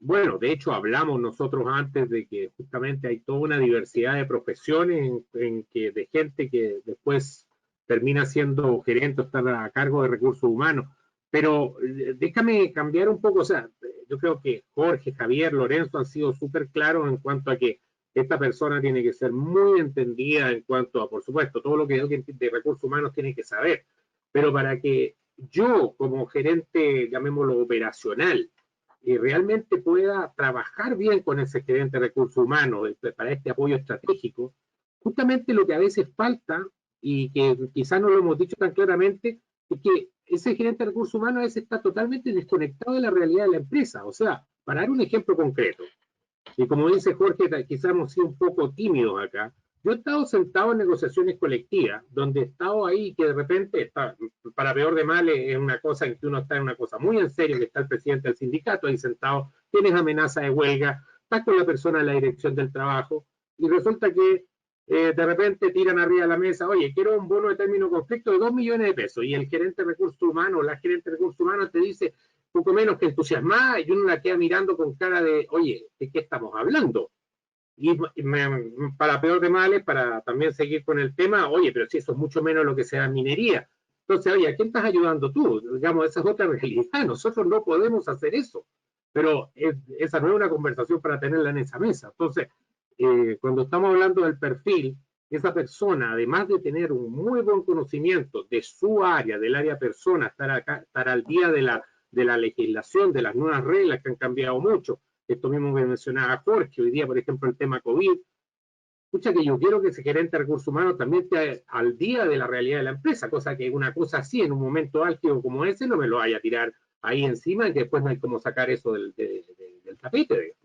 [SPEAKER 2] Bueno, de hecho hablamos nosotros antes de que justamente hay toda una diversidad de profesiones de gente que después termina siendo gerente o estar a cargo de recursos humanos. Pero déjame cambiar un poco, o sea, yo creo que Jorge, Javier, Lorenzo han sido súper claros en cuanto a que esta persona tiene que ser muy entendida en cuanto a, por supuesto, todo lo que alguien de recursos humanos tiene que saber, pero para que yo como gerente, llamémoslo operacional, realmente pueda trabajar bien con ese gerente de recursos humanos para este apoyo estratégico, justamente lo que a veces falta y que quizás no lo hemos dicho tan claramente, es que ese gerente de recursos humanos a veces está totalmente desconectado de la realidad de la empresa. O sea, para dar un ejemplo concreto, y como dice Jorge, quizás hemos sido un poco tímidos acá. Yo he estado sentado en negociaciones colectivas, donde he estado ahí que de repente, está, para peor de mal, es una cosa en que uno está en una cosa muy en serio, que está el presidente del sindicato ahí sentado, tienes amenaza de huelga, estás con la persona en la dirección del trabajo, y resulta que de repente tiran arriba de la mesa, oye, quiero un bono de término conflicto de 2 millones de pesos, y el gerente de recursos humanos, la gerente de recursos humanos te dice, poco menos que entusiasmada, y uno la queda mirando con cara de, oye, ¿de qué estamos hablando? Y para peor de males, para también seguir con el tema, oye, pero si eso es mucho menos lo que sea minería. Entonces, oye, ¿a quién estás ayudando tú? Digamos, esa es otra realidad, nosotros no podemos hacer eso, pero esa no es una conversación para tenerla en esa mesa. Entonces, cuando estamos hablando del perfil, esa persona, además de tener un muy buen conocimiento de su área, del área persona, estar al día de la legislación, de las nuevas reglas que han cambiado mucho, esto mismo que mencionaba Jorge, hoy día, por ejemplo, el tema COVID, escucha que yo quiero que ese gerente de recursos humanos también esté al día de la realidad de la empresa, cosa que una cosa así, en un momento álgido como ese, no me lo vaya a tirar ahí encima y que después no hay cómo sacar eso del tapete.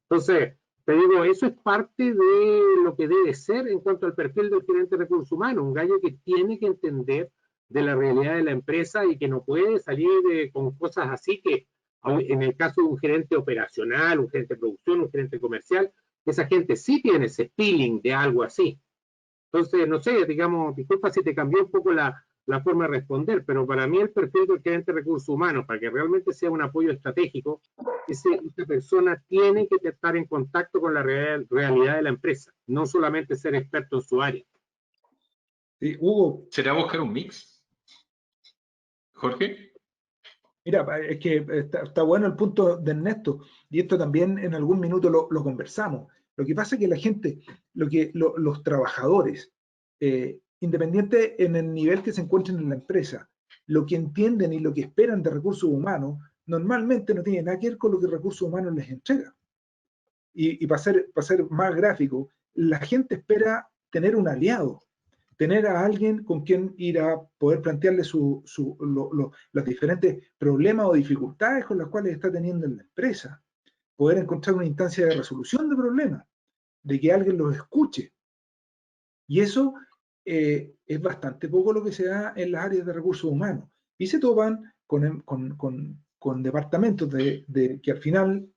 [SPEAKER 2] Entonces, te digo, eso es parte de lo que debe ser en cuanto al perfil del gerente de recursos humanos, un gallo que tiene que entender de la realidad de la empresa y que no puede salir con cosas así que, en el caso de un gerente operacional, un gerente de producción, un gerente comercial, esa gente sí tiene ese feeling de algo así. Entonces, no sé, digamos, disculpa si te cambió un poco la forma de responder, pero para mí el perfil del gerente de recursos humanos, para que realmente sea un apoyo estratégico, esa persona tiene que estar en contacto con la realidad de la empresa, no solamente ser experto en su área.
[SPEAKER 4] Sí, Hugo.
[SPEAKER 1] ¿Será buscar un mix? Jorge.
[SPEAKER 4] Mira, es que está bueno el punto de Ernesto, y esto también en algún minuto lo conversamos. Lo que pasa es que la gente, los trabajadores, independiente en el nivel que se encuentren en la empresa, lo que entienden y lo que esperan de recursos humanos, normalmente no tiene nada que ver con lo que recursos humanos les entrega. Y para ser más gráfico, la gente espera tener un aliado, tener a alguien con quien ir a poder plantearle los diferentes problemas o dificultades con las cuales está teniendo en la empresa, poder encontrar una instancia de resolución de problemas, de que alguien los escuche. Y eso es bastante poco lo que se da en las áreas de recursos humanos. Y se topan con departamentos que al final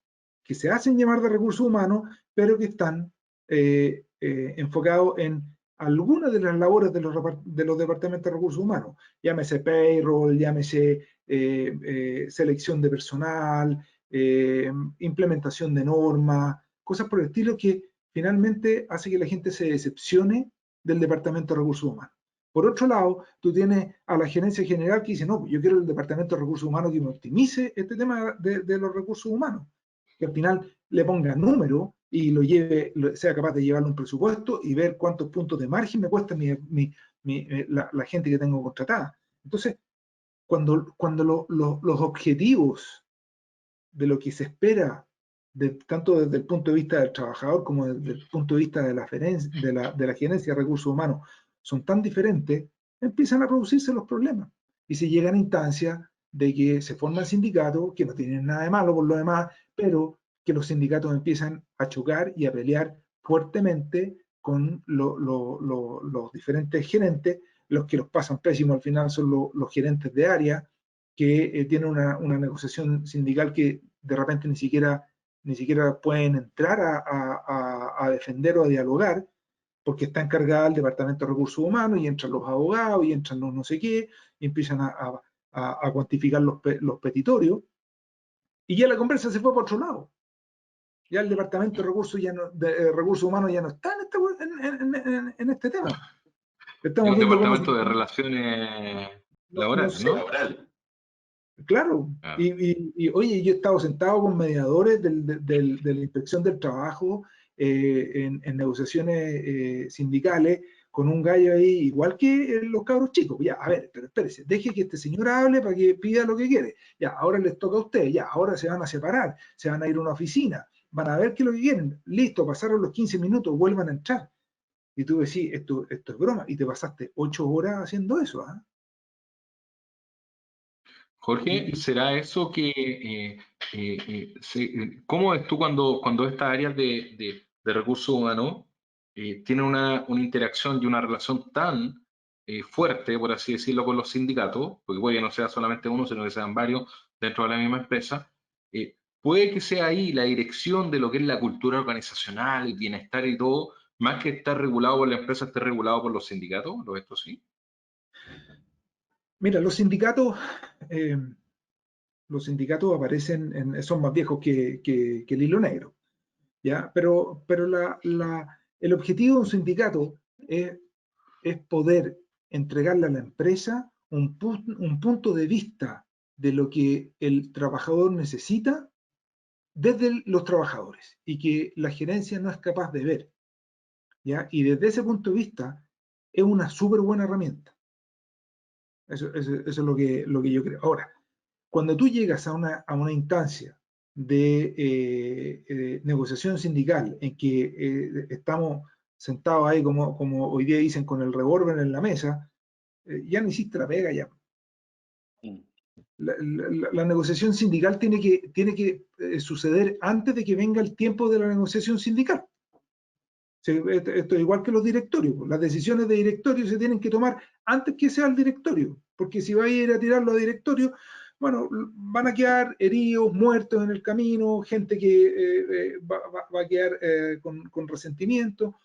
[SPEAKER 4] que se hacen llamar de recursos humanos, pero que están enfocados en algunas de las labores de los departamentos de recursos humanos, llámese payroll, llámese selección de personal, implementación de normas, cosas por el estilo que finalmente hace que la gente se decepcione del departamento de recursos humanos. Por otro lado, tú tienes a la gerencia general que dice, no, yo quiero el departamento de recursos humanos que me optimice este tema de los recursos humanos, que al final le ponga número y sea capaz de llevarle un presupuesto y ver cuántos puntos de margen me cuesta la gente que tengo contratada. Entonces, cuando los objetivos de lo que se espera, tanto desde el punto de vista del trabajador como desde el punto de vista de la gerencia de recursos humanos, son tan diferentes, empiezan a producirse los problemas. Y se llegan a instancias de que se forman sindicatos, que no tienen nada de malo por lo demás, pero que los sindicatos empiezan a chocar y a pelear fuertemente con los diferentes gerentes. Los que los pasan pésimo al final son los gerentes de área, que tienen una negociación sindical que de repente ni siquiera pueden entrar a defender o a dialogar, porque está encargada el Departamento de Recursos Humanos y entran los abogados y entran los no sé qué, y empiezan a cuantificar los petitorios, y ya la conversa se fue por otro lado. Ya el Departamento de Recursos Humanos ya no está en este tema.
[SPEAKER 1] Estamos un departamento de relaciones laborales, ¿no?
[SPEAKER 4] Claro, y oye, yo he estado sentado con mediadores de la Inspección del Trabajo en negociaciones sindicales con un gallo ahí, igual que los cabros chicos. Ya, a ver, pero espérese, deje que este señor hable para que pida lo que quiere. Ya, ahora les toca a ustedes, ya, ahora se van a separar, se van a ir a una oficina, van a ver qué es lo que quieren. Listo, pasaron los 15 minutos, vuelvan a entrar. Y tú decís, esto es broma, y te pasaste 8 horas haciendo eso, ¿ah?
[SPEAKER 1] Jorge, ¿será eso que, cómo ves tú cuando estas áreas de recursos humanos tienen una interacción y una relación tan fuerte, por así decirlo, con los sindicatos, porque puede que no sea solamente uno, sino que sean varios dentro de la misma empresa, puede que sea ahí la dirección de lo que es la cultura organizacional, el bienestar y todo, más que estar regulado por la empresa, esté regulado por los sindicatos? ¿Lo ves tú sí?
[SPEAKER 4] Mira, los sindicatos aparecen, son más viejos que el hilo negro, ¿ya? Pero el objetivo de un sindicato es poder entregarle a la empresa un punto de vista de lo que el trabajador necesita desde los trabajadores y que la gerencia no es capaz de ver, ¿ya? Y desde ese punto de vista es una súper buena herramienta. Eso es lo que yo creo. Ahora, cuando tú llegas a una instancia de negociación sindical en que estamos sentado ahí como hoy día dicen con el revólver en la mesa, ya no hiciste la pega ya. La negociación sindical tiene que suceder antes de que venga el tiempo de la negociación sindical. Esto es igual que los directorios. Las decisiones de directorio se tienen que tomar antes que sea el directorio, porque si va a ir a tirarlo a directorio, bueno, van a quedar heridos, muertos en el camino, gente que va a quedar con resentimiento.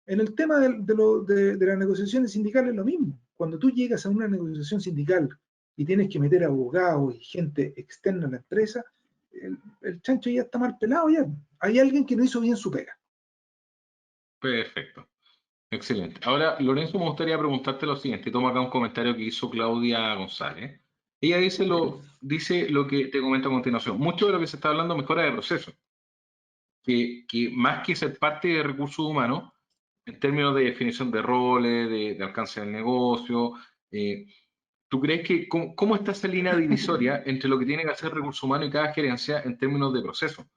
[SPEAKER 4] En el tema de las negociaciones sindicales es lo mismo. Cuando tú llegas a una negociación sindical y tienes que meter abogados y gente externa a la empresa, el chancho ya está mal pelado ya. Hay alguien que no hizo bien su pega.
[SPEAKER 1] Perfecto. Excelente. Ahora, Lorenzo, me gustaría preguntarte lo siguiente. Toma acá un comentario que hizo Claudia González. Ella dice lo que te comento a continuación. Mucho de lo que se está hablando mejora de proceso. Que más que ser parte de recursos humanos, en términos de definición de roles, de alcance del negocio, ¿tú crees que cómo está esa línea divisoria entre lo que tiene que hacer recursos humanos y cada gerencia en términos de proceso?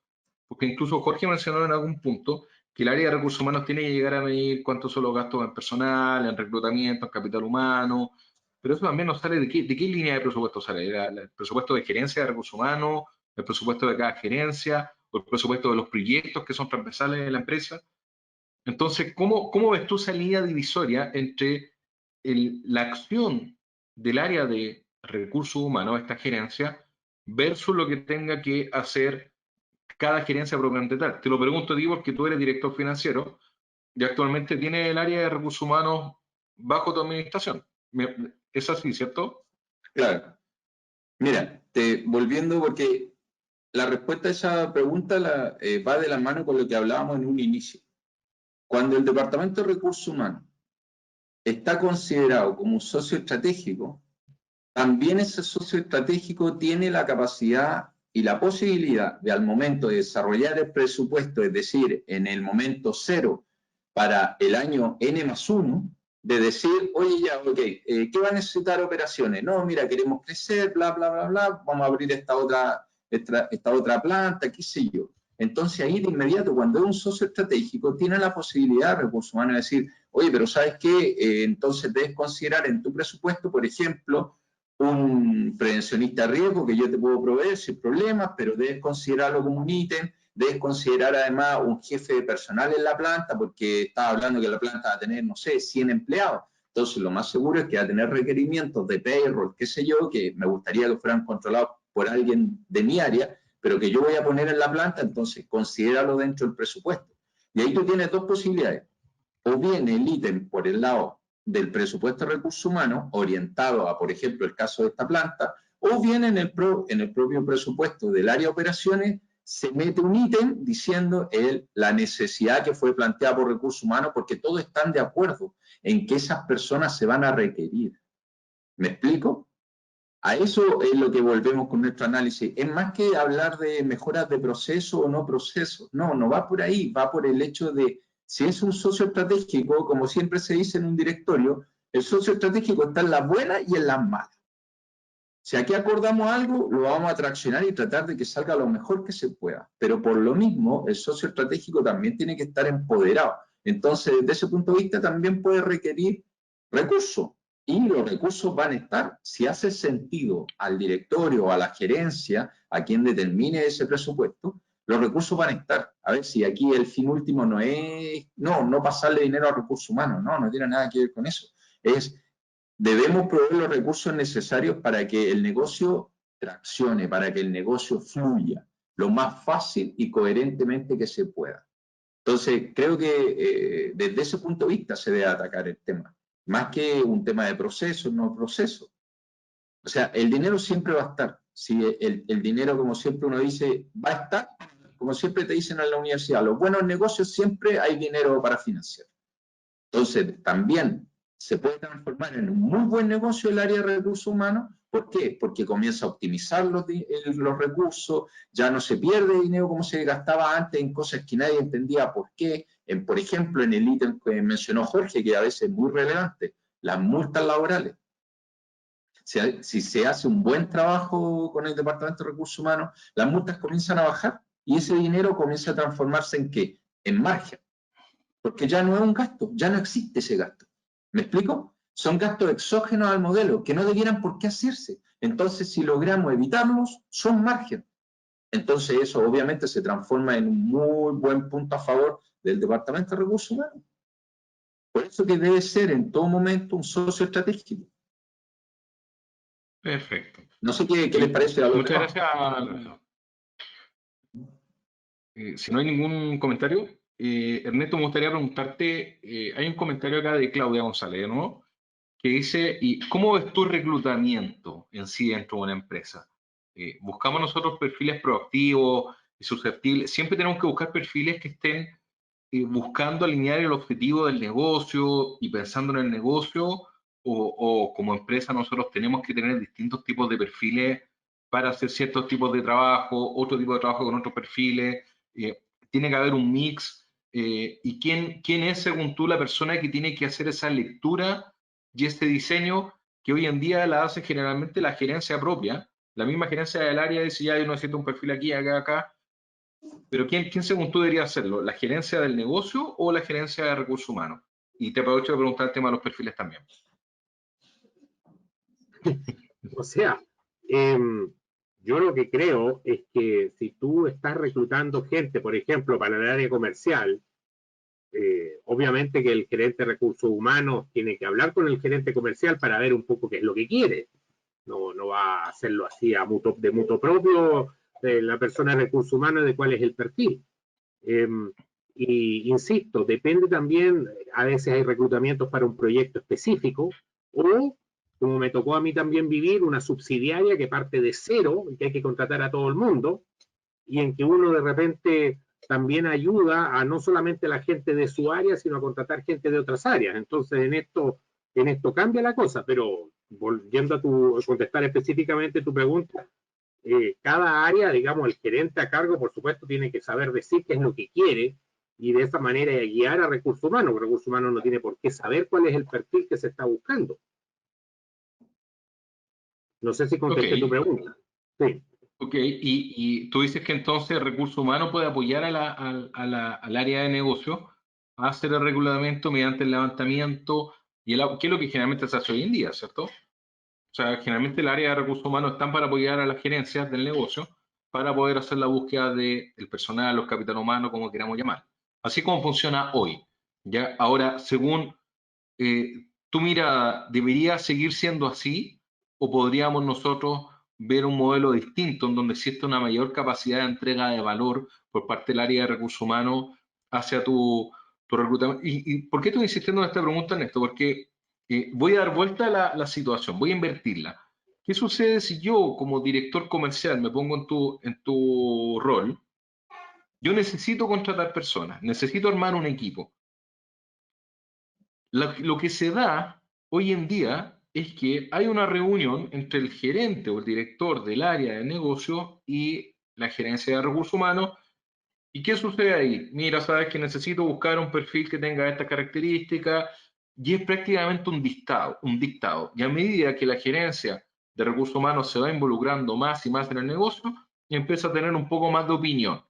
[SPEAKER 1] Porque incluso Jorge mencionó en algún punto que el área de recursos humanos tiene que llegar a medir cuántos son los gastos en personal, en reclutamiento, en capital humano, pero eso también nos sale de qué línea de presupuesto sale. ¿El presupuesto de gerencia de recursos humanos, el presupuesto de cada gerencia, o el presupuesto de los proyectos que son transversales de la empresa? Entonces, ¿cómo ves tú esa línea divisoria entre la acción del área de recursos humanos, esta gerencia, versus lo que tenga que hacer cada gerencia propiamente tal? Te lo pregunto, digo, porque tú eres director financiero y actualmente tienes el área de recursos humanos bajo tu administración. ¿Es así, cierto?
[SPEAKER 5] Claro. Mira, volviendo, porque la respuesta a esa pregunta va de la mano con lo que hablábamos en un inicio. Cuando el Departamento de Recursos Humanos está considerado como un socio estratégico, también ese socio estratégico tiene la capacidad y la posibilidad de, al momento de desarrollar el presupuesto, es decir, en el momento cero para el año N+1, de decir, oye, ya, ok, ¿qué va a necesitar operaciones? No, mira, queremos crecer, bla, bla, bla, bla, vamos a abrir esta otra planta, qué sé yo. Entonces ahí de inmediato, cuando es un socio estratégico, tiene la posibilidad de recursos humanos de decir, oye, pero ¿sabes qué? Entonces debes considerar en tu presupuesto, por ejemplo, un prevencionista de riesgo que yo te puedo proveer sin problemas, pero debes considerarlo como un ítem, debes considerar además un jefe de personal en la planta, porque estaba hablando que la planta va a tener, no sé, 100 empleados. Entonces lo más seguro es que va a tener requerimientos de payroll, qué sé yo, que me gustaría que fueran controlados por alguien de mi área, pero que yo voy a poner en la planta, entonces considéralo dentro del presupuesto. Y ahí tú tienes dos posibilidades. O bien el ítem por el lado del presupuesto de recursos humanos, orientado a, por ejemplo, el caso de esta planta, o bien en el propio presupuesto del área de operaciones, se mete un ítem diciendo la necesidad que fue planteada por recursos humanos, porque todos están de acuerdo en que esas personas se van a requerir. ¿Me explico? A eso es lo que volvemos con nuestro análisis. Es más que hablar de mejoras de proceso o no proceso. No, no va por ahí, va por el hecho de, si es un socio estratégico, como siempre se dice en un directorio, el socio estratégico está en las buenas y en las malas. Si aquí acordamos algo, lo vamos a traccionar y tratar de que salga lo mejor que se pueda. Pero por lo mismo, el socio estratégico también tiene que estar empoderado. Entonces, desde ese punto de vista, también puede requerir recursos. Y los recursos van a estar, si hace sentido al directorio o a la gerencia, a quien determine ese presupuesto, los recursos van a estar. A ver si aquí el fin último no es, no pasarle dinero a recursos humanos, no tiene nada que ver con eso. Debemos proveer los recursos necesarios para que el negocio traccione, para que el negocio fluya lo más fácil y coherentemente que se pueda. Entonces, creo que desde ese punto de vista se debe atacar el tema, más que un tema de proceso, no proceso. O sea, el dinero siempre va a estar. Si el dinero, como siempre uno dice, va a estar, como siempre te dicen en la universidad, los buenos negocios siempre hay dinero para financiar. Entonces, también se puede transformar en un muy buen negocio el área de recursos humanos. ¿Por qué? Porque comienza a optimizar los recursos, ya no se pierde dinero como se gastaba antes en cosas que nadie entendía por qué. Por ejemplo, en el ítem que mencionó Jorge, que a veces es muy relevante, las multas laborales. Si se hace un buen trabajo con el Departamento de Recursos Humanos, las multas comienzan a bajar y ese dinero comienza a transformarse en ¿qué? En margen. porque ya no es un gasto, ya no existe ese gasto. ¿Me explico? Son gastos exógenos al modelo que no debieran por qué hacerse. Entonces, si logramos evitarlos, son margen. Entonces, eso obviamente se transforma en un muy buen punto a favor del Departamento de Recursos Humanos. Por eso que debe ser en todo momento un socio estratégico.
[SPEAKER 1] Perfecto.
[SPEAKER 5] No sé qué les parece a los
[SPEAKER 1] Muchas
[SPEAKER 5] demás.
[SPEAKER 1] gracias. Si no hay ningún comentario, Ernesto, me gustaría preguntarte, hay un comentario acá de Claudia González, ¿no? Que dice, ¿y cómo ves tu reclutamiento en sí dentro de una empresa? ¿Buscamos nosotros perfiles proactivos y susceptibles? Siempre tenemos que buscar perfiles que estén buscando alinear el objetivo del negocio y pensando en el negocio, o como empresa nosotros tenemos que tener distintos tipos de perfiles para hacer ciertos tipos de trabajo, otro tipo de trabajo con otros perfiles. Tiene que haber un mix. ¿Y quién es, según tú, la persona que tiene que hacer esa lectura y este diseño que hoy en día la hace generalmente la gerencia propia? La misma gerencia del área dice, ya yo necesito un perfil aquí, acá, acá. Pero ¿quién según tú debería hacerlo? ¿La gerencia del negocio o la gerencia de recursos humanos? Y te aprovecho de preguntar el tema de los perfiles también.
[SPEAKER 2] O sea, yo lo que creo es que si tú estás reclutando gente, por ejemplo, para el área comercial, obviamente que el gerente de recursos humanos tiene que hablar con el gerente comercial para ver un poco qué es lo que quiere. No va a hacerlo así de mutuo propio la persona de recursos humanos de cuál es el perfil. Y insisto, depende también, a veces hay reclutamientos para un proyecto específico o, como me tocó a mí también vivir, una subsidiaria que parte de cero y que hay que contratar a todo el mundo y en que uno de repente también ayuda a no solamente a la gente de su área, sino a contratar gente de otras áreas. Entonces, en esto cambia la cosa, pero volviendo a contestar específicamente tu pregunta, cada área, digamos, el gerente a cargo, por supuesto, tiene que saber decir qué es lo que quiere y de esa manera guiar a recursos humanos. Recursos humanos no tiene por qué saber cuál es el perfil que se está buscando. No sé si contesté tu pregunta. Sí.
[SPEAKER 1] Ok, y tú dices que entonces el recurso humano puede apoyar al área de negocio a hacer el regulamiento mediante el levantamiento, ¿qué es lo que generalmente se hace hoy en día, ¿cierto? O sea, generalmente el área de recursos humanos están para apoyar a las gerencias del negocio para poder hacer la búsqueda del personal, los capital humanos, como queramos llamar. Así como funciona hoy. ¿Ya? Ahora, según tú mira, ¿debería seguir siendo así o podríamos nosotros ver un modelo distinto en donde existe una mayor capacidad de entrega de valor por parte del área de recursos humanos hacia tu reclutamiento? ¿Y por qué estoy insistiendo en esta pregunta, Ernesto? Porque voy a dar vuelta a la situación, voy a invertirla. ¿Qué sucede si yo, como director comercial, me pongo en tu rol? Yo necesito contratar personas, necesito armar un equipo. Lo que se da hoy en día es que hay una reunión entre el gerente o el director del área de negocio y la gerencia de recursos humanos. ¿Y qué sucede ahí? Mira, sabes que necesito buscar un perfil que tenga estas características, y es prácticamente un dictado. Y a medida que la gerencia de recursos humanos se va involucrando más y más en el negocio, empieza a tener un poco más de opinión.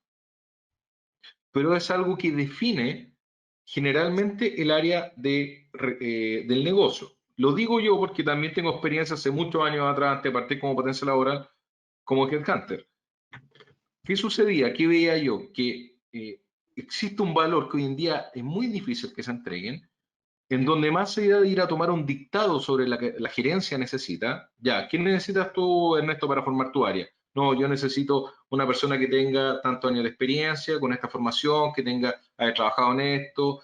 [SPEAKER 1] Pero es algo que define generalmente el área del negocio. Lo digo yo porque también tengo experiencia hace muchos años atrás, antes de partir como potencia laboral, como headhunter. ¿Qué sucedía? ¿Qué veía yo? Que existe un valor que hoy en día es muy difícil que se entreguen, en donde más allá de ir a tomar un dictado sobre la que la gerencia necesita, ya, ¿qué necesitas tú, Ernesto, para formar tu área? No, yo necesito una persona que tenga tantos años de experiencia, con esta formación, que haya trabajado en esto,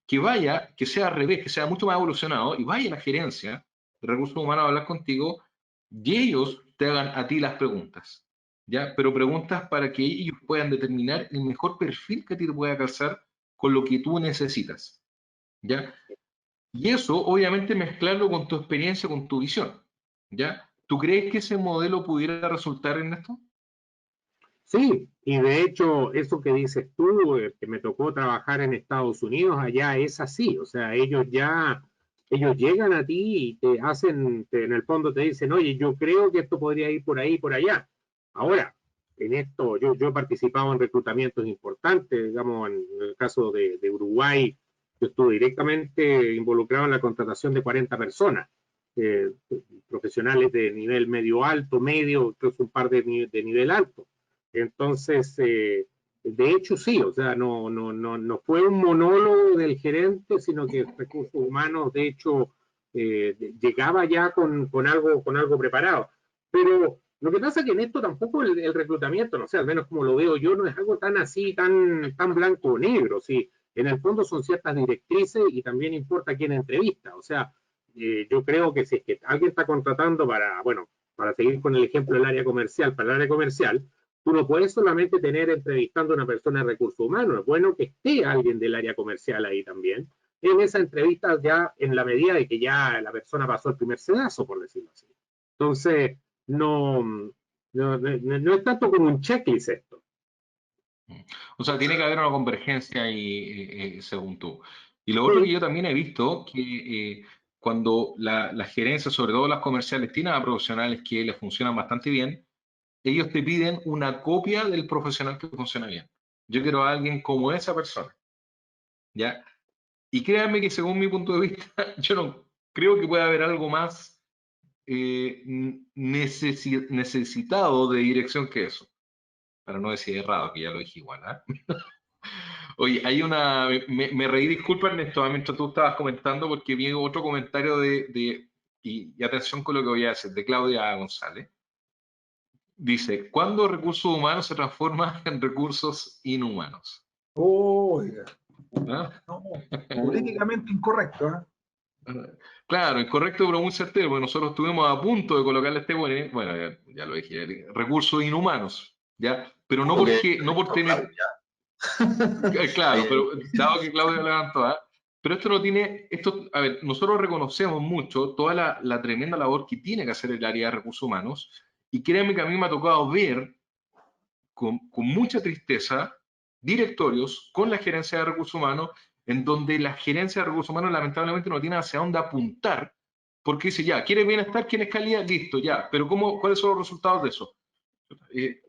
[SPEAKER 1] que vaya, que sea al revés, que sea mucho más evolucionado, y vaya a la gerencia de recursos humanos a hablar contigo, y ellos te hagan a ti las preguntas, ¿ya? Pero preguntas para que ellos puedan determinar el mejor perfil que a ti te pueda calzar con lo que tú necesitas, ¿ya? Y eso, obviamente, mezclarlo con tu experiencia, con tu visión, ¿ya? ¿Tú crees que ese modelo pudiera resultar en esto?
[SPEAKER 2] Sí, y de hecho, eso que dices tú, que me tocó trabajar en Estados Unidos, allá es así, o sea, ellos llegan a ti y te hacen, en el fondo te dicen, oye, yo creo que esto podría ir por ahí, por allá. Ahora, en esto, yo he participado en reclutamientos importantes, digamos, en el caso de Uruguay, yo estuve directamente involucrado en la contratación de 40 personas, profesionales de nivel medio alto, medio, incluso un par de nivel alto. Entonces, de hecho sí, o sea, no fue un monólogo del gerente, sino que recursos humanos, de hecho, llegaba ya con algo preparado. Pero lo que pasa es que en esto tampoco el reclutamiento, no sé, al menos como lo veo yo, no es algo tan así, tan blanco o negro, sí. En el fondo son ciertas directrices y también importa quién entrevista. O sea, yo creo que si es que alguien está contratando para seguir con el ejemplo del área comercial, para el área comercial, tú no puedes solamente tener entrevistando a una persona de recursos humanos, es bueno que esté alguien del área comercial ahí también, en esa entrevista ya en la medida de que ya la persona pasó el primer sedazo, por decirlo así. Entonces, no es tanto como un checklist esto.
[SPEAKER 1] O sea, tiene que haber una convergencia ahí, según tú. Y lo otro que yo también he visto, que cuando las gerencias, sobre todo las comerciales, tienen a profesionales que les funcionan bastante bien, ellos te piden una copia del profesional que funciona bien. Yo quiero a alguien como esa persona, ¿ya? Y créanme que según mi punto de vista, yo no creo que pueda haber algo más necesitado de dirección que eso. Para no decir errado, que ya lo dije igual, ¿eh? Oye, hay una. Me reí, disculpa Ernesto, mientras tú estabas comentando, porque vi otro comentario y atención con lo que voy a decir, de Claudia González. Dice: ¿cuándo recursos humanos se transforman en recursos inhumanos?
[SPEAKER 4] Oiga,
[SPEAKER 1] ¿Ah?
[SPEAKER 4] no, políticamente incorrecto, ¿eh?
[SPEAKER 1] Claro, incorrecto, pero muy certero, porque nosotros estuvimos a punto de colocarle este bueno, ya lo dije, recursos inhumanos, ¿ya? Pero no porque, no por tener. Claro, pero dado que Claudia levantó, ¿eh? Pero esto no tiene, a ver, nosotros reconocemos mucho toda la tremenda labor que tiene que hacer el área de recursos humanos, y créanme que a mí me ha tocado ver con mucha tristeza directorios con la gerencia de recursos humanos, en donde la gerencia de recursos humanos lamentablemente no tiene hacia dónde apuntar, porque dice, ya, ¿quieres bienestar? ¿Quieres calidad? Listo, ya, pero ¿cuáles son los resultados de eso?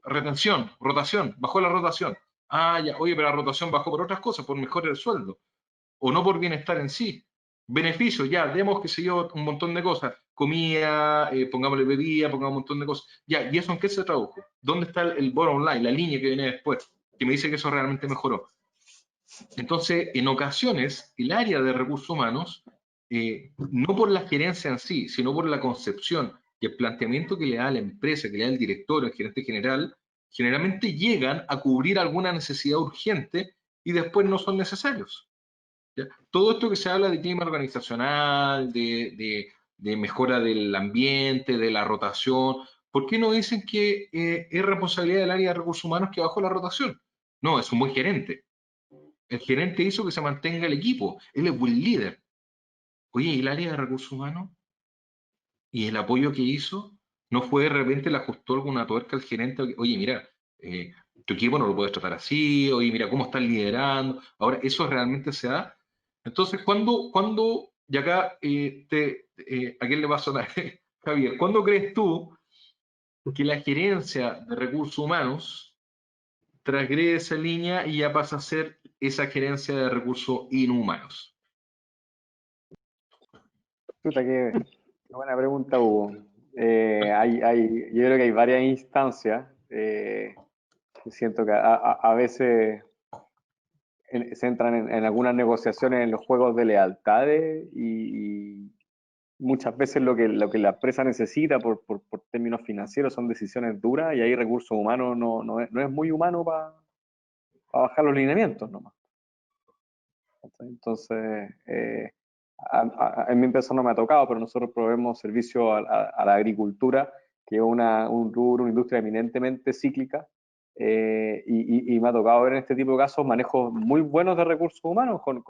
[SPEAKER 1] Retención, rotación, bajó la rotación. Ah, ya, oye, pero la rotación bajó por otras cosas, por mejorar el sueldo, o no por bienestar en sí. Beneficio, ya, demos, que se yo, un montón de cosas. Comida, pongámosle bebida, pongamos un montón de cosas. Ya, ¿y eso en qué se tradujo? ¿Dónde está el bottom line, la línea que viene después? Que me dice que eso realmente mejoró. Entonces, en ocasiones, el área de recursos humanos, no por la gerencia en sí, sino por la concepción y el planteamiento que le da la empresa, que le da el director, el gerente general, generalmente llegan a cubrir alguna necesidad urgente y después no son necesarios. ¿Ya? Todo esto que se habla de clima organizacional, de mejora del ambiente, de la rotación, ¿por qué no dicen que es responsabilidad del área de recursos humanos que bajó la rotación? No, es un buen gerente. El gerente hizo que se mantenga el equipo. Él es buen líder. Oye, ¿y el área de recursos humanos? ¿Y el apoyo que hizo? ¿No fue de repente le ajustó alguna tuerca al gerente? Oye, mira, tu equipo no lo puedes tratar así. Oye, mira, ¿cómo estás liderando? Ahora, ¿eso realmente se da? Entonces, y acá, ¿a quién le va a sonar? Javier, ¿cuándo crees tú que la gerencia de recursos humanos transgrede esa línea y ya pasa a ser esa gerencia de recursos inhumanos?
[SPEAKER 3] Puta, qué buena pregunta, Hugo. Yo creo que hay varias instancias. Siento que a veces se entran en algunas negociaciones en los juegos de lealtades y muchas veces lo que la empresa necesita por términos financieros son decisiones duras y ahí recursos humanos no es muy humano para bajar los lineamientos nomás. Entonces, en mi empresa no me ha tocado, pero nosotros proveemos servicio a la agricultura, que es un rubro, una industria eminentemente cíclica, y me ha tocado ver en este tipo de casos manejos muy buenos de recursos humanos, con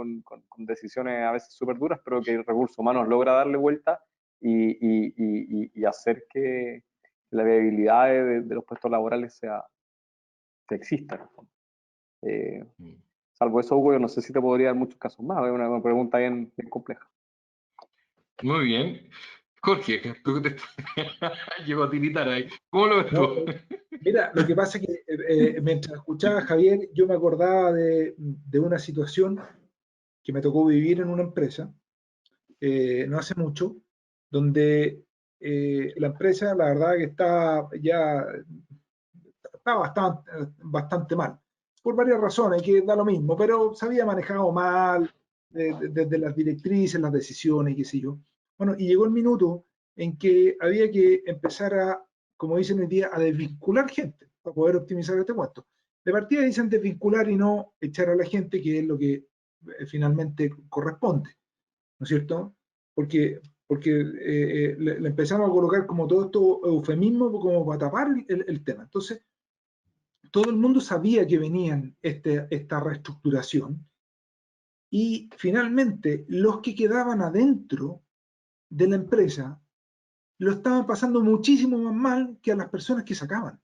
[SPEAKER 3] decisiones a veces súper duras, pero que recursos humanos logra darle vuelta y hacer que la viabilidad de los puestos laborales se exista. Salvo eso, Hugo, yo no sé si te podría dar muchos casos más, es una pregunta bien compleja.
[SPEAKER 1] Muy bien. Jorge, tú te llegó a tiritar ahí. ¿Cómo lo ves tú?
[SPEAKER 4] Mira, lo que pasa es que mientras escuchaba a Javier, yo me acordaba de una situación que me tocó vivir en una empresa, no hace mucho, donde la empresa, la verdad que está bastante mal, por varias razones, que da lo mismo, pero se había manejado mal, desde las directrices, las decisiones, qué sé yo. Bueno, y llegó el minuto en que había que empezar a, como dicen hoy día, a desvincular gente para poder optimizar este cuento. De partida dicen desvincular y no echar a la gente, que es lo que finalmente corresponde, ¿no es cierto? Porque le empezamos a colocar como todo esto eufemismo como para tapar el tema. Entonces, todo el mundo sabía que venían esta reestructuración y finalmente los que quedaban adentro de la empresa lo estaban pasando muchísimo más mal que a las personas que sacaban.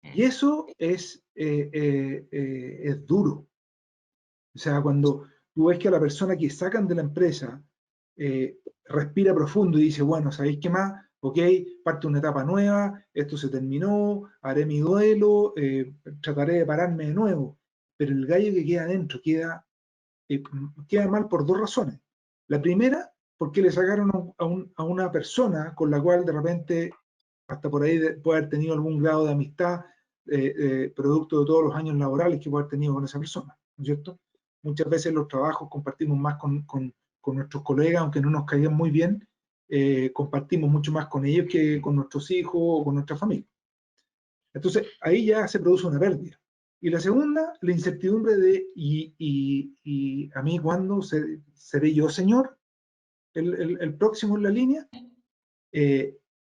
[SPEAKER 4] Y eso es duro. O sea, cuando tú ves que a la persona que sacan de la empresa respira profundo y dice, bueno, ¿sabéis qué más? Ok, parte una etapa nueva, esto se terminó, haré mi duelo, trataré de pararme de nuevo. Pero el gallo que queda adentro queda mal por dos razones. La primera, porque le sacaron a una persona con la cual de repente, hasta por ahí puede haber tenido algún grado de amistad, producto de todos los años laborales que puede haber tenido con esa persona, ¿no es cierto? Muchas veces los trabajos compartimos más con nuestros colegas, aunque no nos caigan muy bien, compartimos mucho más con ellos que con nuestros hijos o con nuestra familia. Entonces, ahí ya se produce una pérdida. Y la segunda, la incertidumbre de, ¿y a mí cuándo seré yo, señor, el próximo en la línea?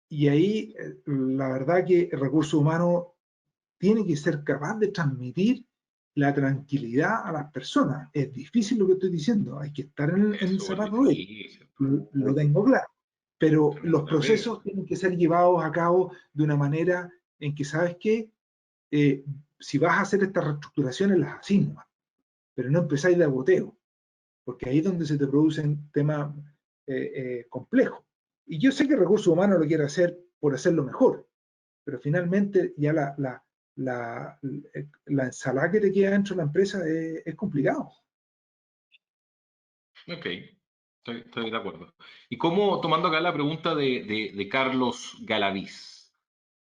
[SPEAKER 4] Y ahí, la verdad que el recurso humano tiene que ser capaz de transmitir la tranquilidad a las personas. Es difícil lo que estoy diciendo, hay que estar en el zapato de ellos, lo tengo claro. Pero los procesos tienen que ser llevados a cabo de una manera en que, ¿sabes qué? Si vas a hacer estas reestructuraciones, las asignas, pero no empezáis de agoteo, porque ahí es donde se te producen temas complejos. Y yo sé que Recursos Humanos lo quiere hacer por hacerlo mejor, pero finalmente ya la ensalada que te queda dentro de la empresa es complicado.
[SPEAKER 1] Ok, estoy de acuerdo. Y como, tomando acá la pregunta de Carlos Galaviz,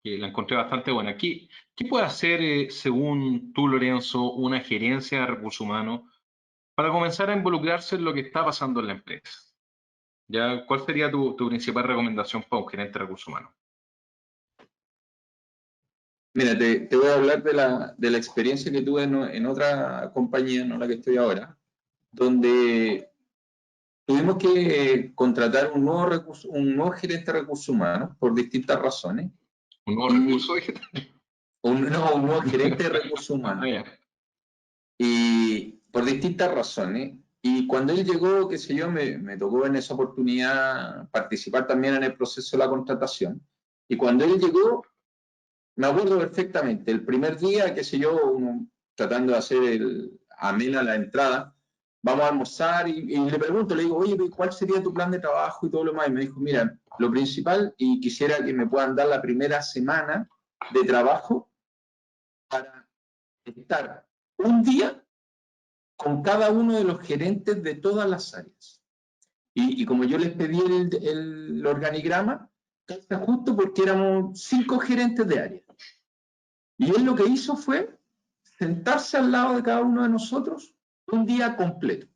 [SPEAKER 1] que la encontré bastante buena, ¿qué puede hacer, según tú, Lorenzo, una gerencia de recursos humanos para comenzar a involucrarse en lo que está pasando en la empresa? ¿Ya? ¿Cuál sería tu principal recomendación para un gerente de recursos humanos?
[SPEAKER 5] Mira, te voy a hablar de la experiencia que tuve en otra compañía, no la que estoy ahora, donde tuvimos que contratar un nuevo gerente de recursos humanos por distintas razones.
[SPEAKER 1] ¿Un nuevo recurso?
[SPEAKER 5] Un nuevo gerente de recursos humanos. Y por distintas razones. Y cuando él llegó, qué sé yo, me tocó en esa oportunidad participar también en el proceso de la contratación. Y cuando él llegó, me acuerdo perfectamente, el primer día, qué sé yo, uno tratando de hacer amena la entrada, vamos a almorzar y le pregunto, le digo, oye, ¿cuál sería tu plan de trabajo y todo lo demás? Y me dijo, mira, lo principal, y quisiera que me puedan dar la primera semana de trabajo para estar un día con cada uno de los gerentes de todas las áreas. Y como yo les pedí el organigrama, está justo porque éramos 5 gerentes de área. Y él lo que hizo fue sentarse al lado de cada uno de nosotros un día completo.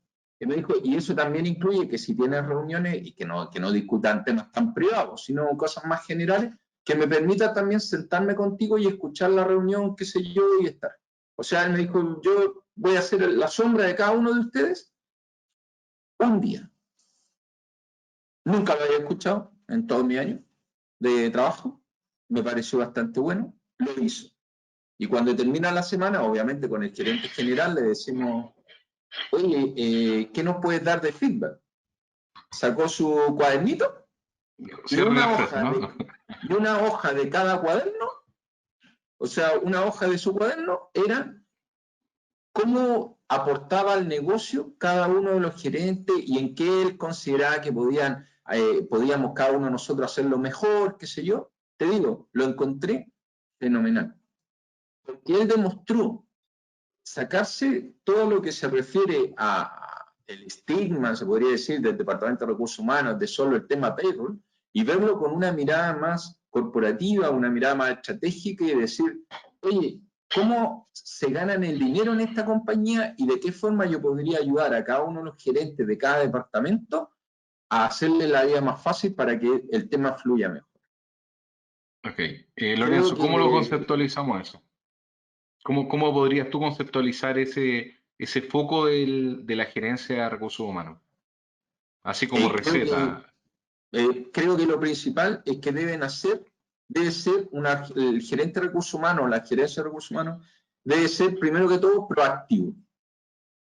[SPEAKER 5] Y me dijo, y eso también incluye que si tienes reuniones y que no discutan temas tan privados, sino cosas más generales, que me permita también sentarme contigo y escuchar la reunión, qué sé yo, y estar. O sea, él me dijo, yo voy a ser la sombra de cada uno de ustedes un día. Nunca lo había escuchado en todo mi año de trabajo. Me pareció bastante bueno. Lo hizo. Y cuando termina la semana, obviamente con el gerente general le decimos, oye, ¿qué nos puedes dar de feedback? Sacó su cuadernito y una hoja de cada cuaderno, o sea, una hoja de su cuaderno era cómo aportaba al negocio cada uno de los gerentes y en qué él consideraba que podíamos cada uno de nosotros hacerlo mejor, qué sé yo. Te digo, lo encontré fenomenal. Porque él demostró sacarse todo lo que se refiere a el estigma, se podría decir, del Departamento de Recursos Humanos, de solo el tema payroll, y verlo con una mirada más corporativa, una mirada más estratégica y decir, oye, ¿cómo se ganan el dinero en esta compañía y de qué forma yo podría ayudar a cada uno de los gerentes de cada departamento a hacerle la vida más fácil para que el tema fluya mejor?
[SPEAKER 1] Ok. Lorenzo, ¿cómo lo conceptualizamos eso? ¿Cómo podrías tú conceptualizar ese foco de la gerencia de recursos humanos? Así como receta.
[SPEAKER 5] Creo que lo principal es que debe ser el gerente de recursos humanos, la gerencia de recursos humanos, debe ser primero que todo proactivo,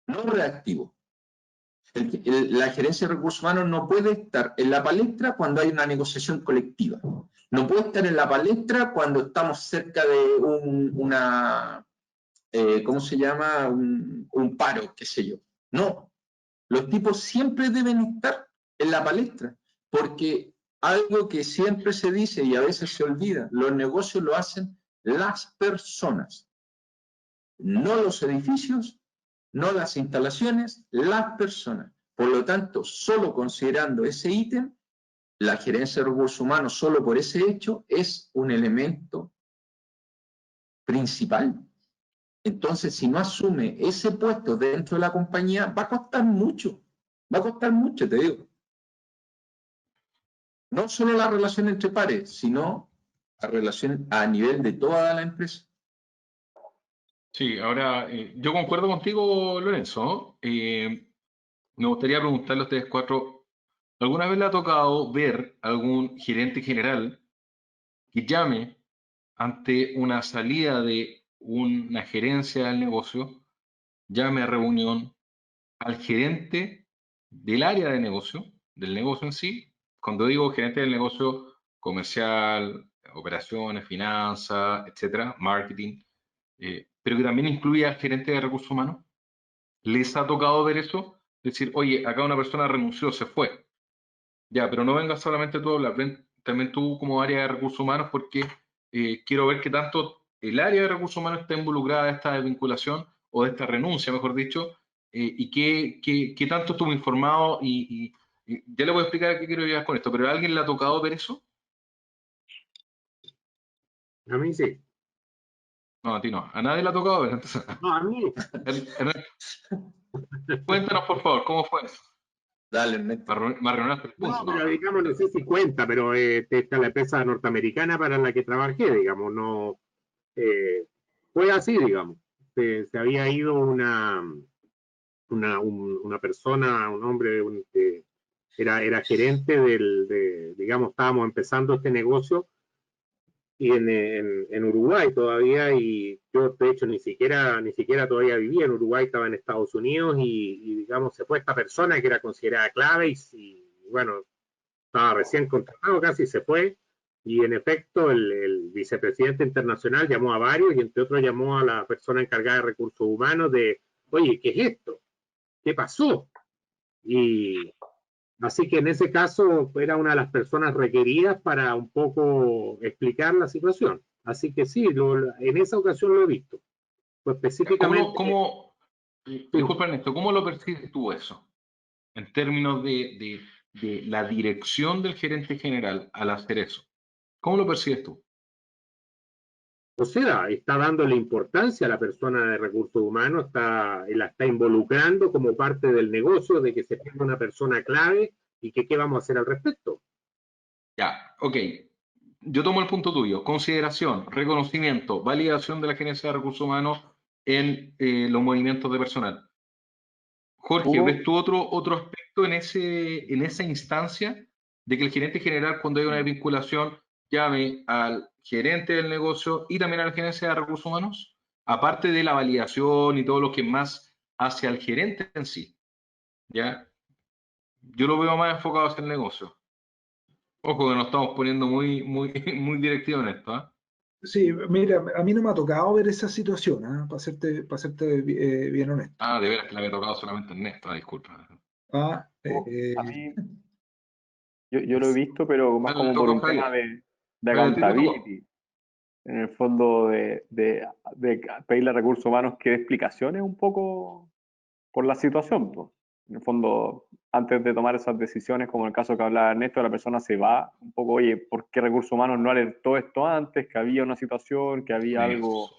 [SPEAKER 5] no reactivo. La gerencia de recursos humanos no puede estar en la palestra cuando hay una negociación colectiva. No puede estar en la palestra cuando estamos cerca de ¿cómo se llama? Un paro, qué sé yo. No. Los tipos siempre deben estar en la palestra, porque algo que siempre se dice y a veces se olvida, los negocios lo hacen las personas, no los edificios, no las instalaciones, las personas. Por lo tanto, solo considerando ese ítem, la gerencia de recursos humanos, solo por ese hecho, es un elemento principal. Entonces, si no asume ese puesto dentro de la compañía, va a costar mucho. Va a costar mucho, te digo. No solo la relación entre pares, sino la relación a nivel de toda la empresa.
[SPEAKER 1] Sí, ahora yo concuerdo contigo, Lorenzo. Me gustaría preguntarle a ustedes cuatro, ¿alguna vez le ha tocado ver algún gerente general que llame ante una salida de una gerencia del negocio, llame a reunión al gerente del área de negocio, del negocio en sí? Cuando digo gerente del negocio, comercial, operaciones, finanzas, etcétera, marketing, pero que también incluye al gerente de recursos humanos. ¿Les ha tocado ver eso? Decir, oye, acá una persona renunció, se fue. Ya, pero no vengas solamente tú a hablar, ven también tú como área de recursos humanos, porque quiero ver qué tanto el área de recursos humanos está involucrada de esta desvinculación o de esta renuncia, mejor dicho, y qué tanto estuvo informado y ya le voy a explicar a qué quiero llegar con esto, pero ¿a alguien le ha tocado ver eso?
[SPEAKER 2] A mí sí.
[SPEAKER 1] No, a ti no, a nadie le ha tocado ver. Entonces,
[SPEAKER 2] No, a mí.
[SPEAKER 1] cuéntanos por favor, ¿cómo fue eso?
[SPEAKER 5] Dale, Ernesto.
[SPEAKER 1] Me arruinaste el
[SPEAKER 2] No,
[SPEAKER 1] punto.
[SPEAKER 2] pero digamos, no sé si cuenta, pero esta es la empresa norteamericana para la que trabajé, digamos, no. Fue así, digamos. Se había ido una persona, un hombre, era gerente digamos, estábamos empezando este negocio y en Uruguay todavía, y yo de hecho ni siquiera todavía vivía en Uruguay, estaba en Estados Unidos y digamos, se fue esta persona que era considerada clave y bueno, estaba recién contratado, casi se fue, y en efecto el vicepresidente internacional llamó a varios y entre otros llamó a la persona encargada de recursos humanos de, oye, ¿qué es esto? ¿Qué pasó? Y así que en ese caso era una de las personas requeridas para un poco explicar la situación. Así que sí, en esa ocasión lo he visto. Pues específicamente...
[SPEAKER 1] Disculpa Ernesto, ¿cómo lo percibes tú eso? En términos de la dirección del gerente general al hacer eso. ¿Cómo lo percibes tú?
[SPEAKER 2] O sea, está dándole importancia a la persona de recursos humanos, la está involucrando como parte del negocio de que se tenga una persona clave y que qué vamos a hacer al respecto.
[SPEAKER 1] Ya, ok. Yo tomo el punto tuyo. Consideración, reconocimiento, validación de la gerencia de recursos humanos en los movimientos de personal. Jorge, ¿ves tú otro aspecto en esa instancia de que el gerente general, cuando hay una desvinculación, llame al gerente del negocio y también a la gerencia de recursos humanos? Aparte de la validación y todo lo que más hacia el gerente en sí, ¿ya? Yo lo veo más enfocado hacia el negocio. Ojo que nos estamos poniendo muy, muy, muy directivos en esto, ¿eh?
[SPEAKER 4] Sí, mira, a mí no me ha tocado ver esa situación, ¿eh? Para serte bien honesto.
[SPEAKER 1] Ah, de veras que la había tocado solamente Ernesto, disculpa.
[SPEAKER 2] A mí, yo lo he visto, pero más como por un tema de accountability.
[SPEAKER 3] en el fondo de pedirle a recursos humanos que dé explicaciones un poco por la situación, pues. En el fondo, antes de tomar esas decisiones, como en el caso que hablaba Ernesto, la persona se va un poco, oye, ¿por qué recursos humanos no alertó esto antes? Que había una situación, que había algo.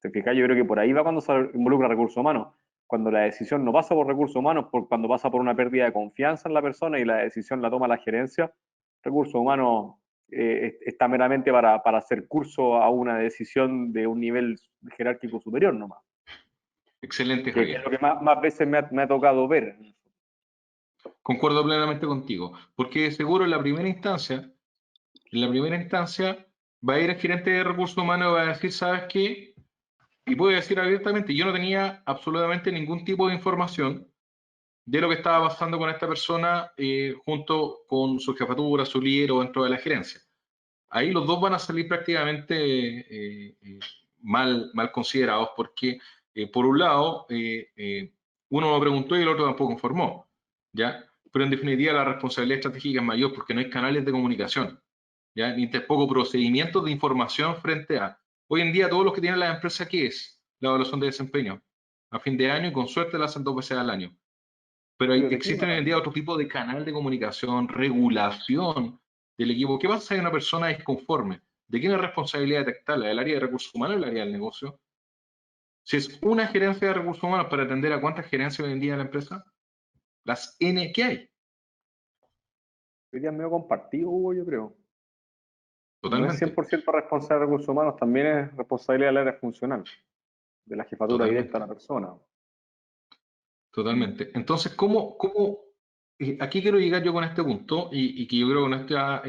[SPEAKER 3] ¿Te fijas? Yo creo que por ahí va cuando se involucra recursos humanos. Cuando la decisión no pasa por recursos humanos, cuando pasa por una pérdida de confianza en la persona y la decisión la toma la gerencia, recursos humanos está meramente para hacer curso a una decisión de un nivel jerárquico superior nomás.
[SPEAKER 1] Excelente,
[SPEAKER 3] Que
[SPEAKER 1] Javier.
[SPEAKER 3] es lo que más veces me ha tocado ver.
[SPEAKER 1] Concuerdo plenamente contigo, porque seguro en la primera instancia va a ir el gerente de recursos humanos y va a decir, ¿sabes qué? Y puede decir abiertamente, yo no tenía absolutamente ningún tipo de información de lo que estaba pasando con esta persona junto con su jefatura, su líder o dentro de la gerencia. Ahí los dos van a salir prácticamente mal considerados porque, por un lado, uno no preguntó y el otro tampoco informó, ¿ya? Pero en definitiva la responsabilidad estratégica es mayor porque no hay canales de comunicación, ¿ya? Ni tampoco procedimientos de información frente a... Hoy en día todos los que tienen las empresas, ¿qué es? La evaluación de desempeño. A fin de año y con suerte la hacen 2 veces al año. Pero existe hoy en día otro tipo de canal de comunicación, regulación del equipo. ¿Qué pasa si hay una persona disconforme? ¿De quién es responsabilidad detectarla? ¿Del área de recursos humanos o del área del negocio? Si es una gerencia de recursos humanos para atender a cuántas gerencias hoy en día en la empresa, las N que hay.
[SPEAKER 3] Hoy día es medio compartido, Hugo, yo creo.
[SPEAKER 1] Totalmente.
[SPEAKER 3] No es 100% responsable de recursos humanos, también es responsabilidad del área funcional, de la jefatura directa de la persona.
[SPEAKER 1] Totalmente. Entonces, aquí quiero llegar yo con este punto y que yo creo que con esta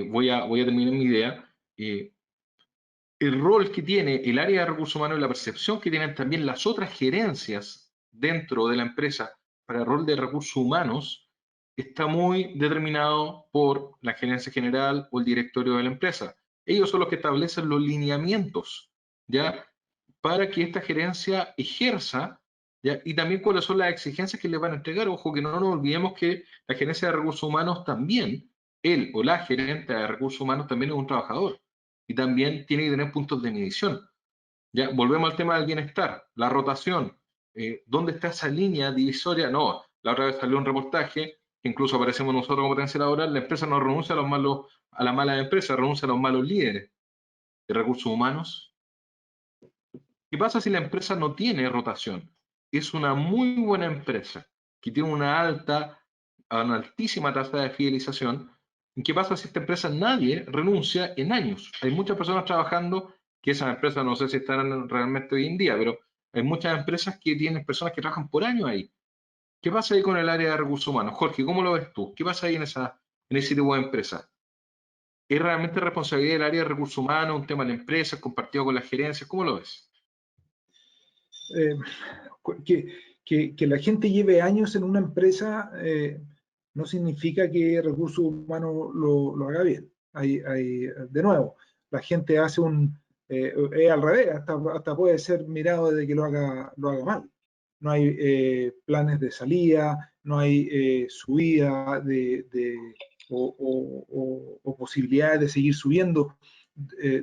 [SPEAKER 1] voy a terminar mi idea. El rol que tiene el área de recursos humanos y la percepción que tienen también las otras gerencias dentro de la empresa para el rol de recursos humanos está muy determinado por la gerencia general o el directorio de la empresa. Ellos son los que establecen los lineamientos, ¿ya? Para que esta gerencia ejerza, ¿ya? Y también cuáles son las exigencias que le van a entregar. Ojo, que no nos olvidemos que la gerencia de recursos humanos también, él o la gerente de recursos humanos también es un trabajador y también tiene que tener puntos de medición. Ya, volvemos al tema del bienestar, la rotación. ¿Dónde está esa línea divisoria? No, la otra vez salió un reportaje, que incluso aparecemos nosotros como potencia laboral, la empresa no renuncia a las malas empresas, renuncia a los malos líderes de recursos humanos. ¿Qué pasa si la empresa no tiene rotación? Es una muy buena empresa, que tiene una altísima tasa de fidelización. ¿Qué pasa si esta empresa nadie renuncia en años? Hay muchas personas trabajando, que esas empresas no sé si están realmente hoy en día, pero hay muchas empresas que tienen personas que trabajan por años ahí. ¿Qué pasa ahí con el área de recursos humanos? Jorge, ¿cómo lo ves tú? ¿Qué pasa ahí en ese tipo de empresa? ¿Es realmente responsabilidad del área de recursos humanos, un tema de la empresa, compartido con las gerencias? ¿Cómo lo ves?
[SPEAKER 4] Que la gente lleve años en una empresa no significa que recursos humanos lo haga bien. De nuevo, la gente hace es al revés, hasta puede ser mirado de que lo haga mal. No hay planes de salida, no hay subida o posibilidades de seguir subiendo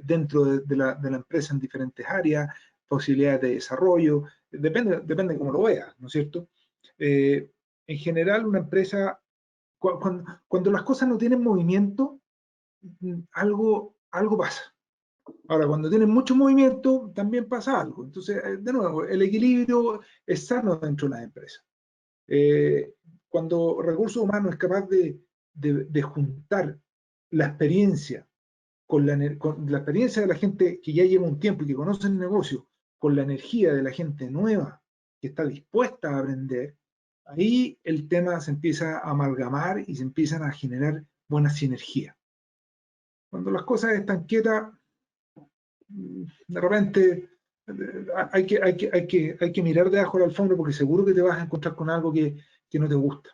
[SPEAKER 4] dentro de la empresa en diferentes áreas, posibilidades de desarrollo, depende cómo lo veas, ¿no es cierto? En general, una empresa, cuando las cosas no tienen movimiento, algo pasa. Ahora, cuando tienen mucho movimiento, también pasa algo. Entonces, de nuevo, el equilibrio es sano dentro de las empresas. Cuando recursos humanos es capaz de juntar la experiencia con la experiencia de la gente que ya lleva un tiempo y que conoce el negocio, con la energía de la gente nueva que está dispuesta a aprender, ahí el tema se empieza a amalgamar y se empiezan a generar buena sinergia. Cuando las cosas están quietas, de repente hay que mirar debajo del alfombra porque seguro que te vas a encontrar con algo que no te gusta.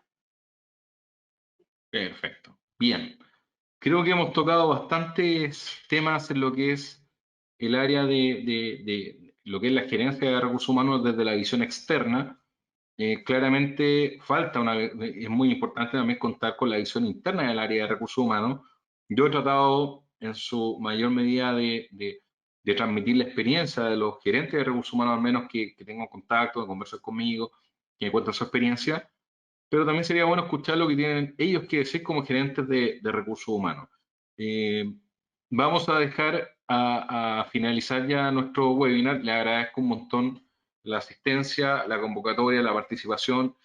[SPEAKER 1] Perfecto. Bien. Creo que hemos tocado bastantes temas en lo que es el área de lo que es la gerencia de recursos humanos desde la visión externa. Claramente es muy importante también contar con la visión interna del área de recursos humanos. Yo he tratado en su mayor medida de transmitir la experiencia de los gerentes de recursos humanos, al menos que tengan contacto, que conversen conmigo, que me cuenten su experiencia, pero también sería bueno escuchar lo que tienen ellos que decir como gerentes de recursos humanos. Vamos a dejar a finalizar ya nuestro webinar. Le agradezco un montón la asistencia, la convocatoria, la participación.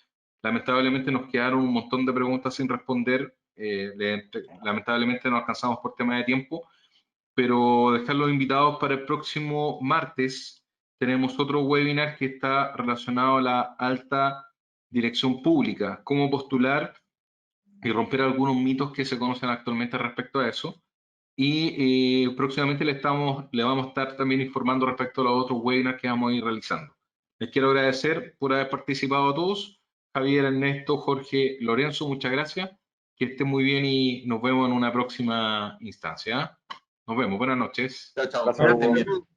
[SPEAKER 1] Lamentablemente nos quedaron un montón de preguntas sin responder. Lamentablemente no alcanzamos por tema de tiempo, pero dejarlos invitados para el próximo martes. Tenemos otro webinar que está relacionado a la alta dirección pública, cómo postular y romper algunos mitos que se conocen actualmente respecto a eso. Y próximamente le vamos a estar también informando respecto a los otros webinars que vamos a ir realizando. Les quiero agradecer por haber participado a todos. Javier, Ernesto, Jorge, Lorenzo, muchas gracias. Que estén muy bien y nos vemos en una próxima instancia. Nos vemos. Buenas noches.
[SPEAKER 5] Chao, chao.
[SPEAKER 3] Gracias, Hugo.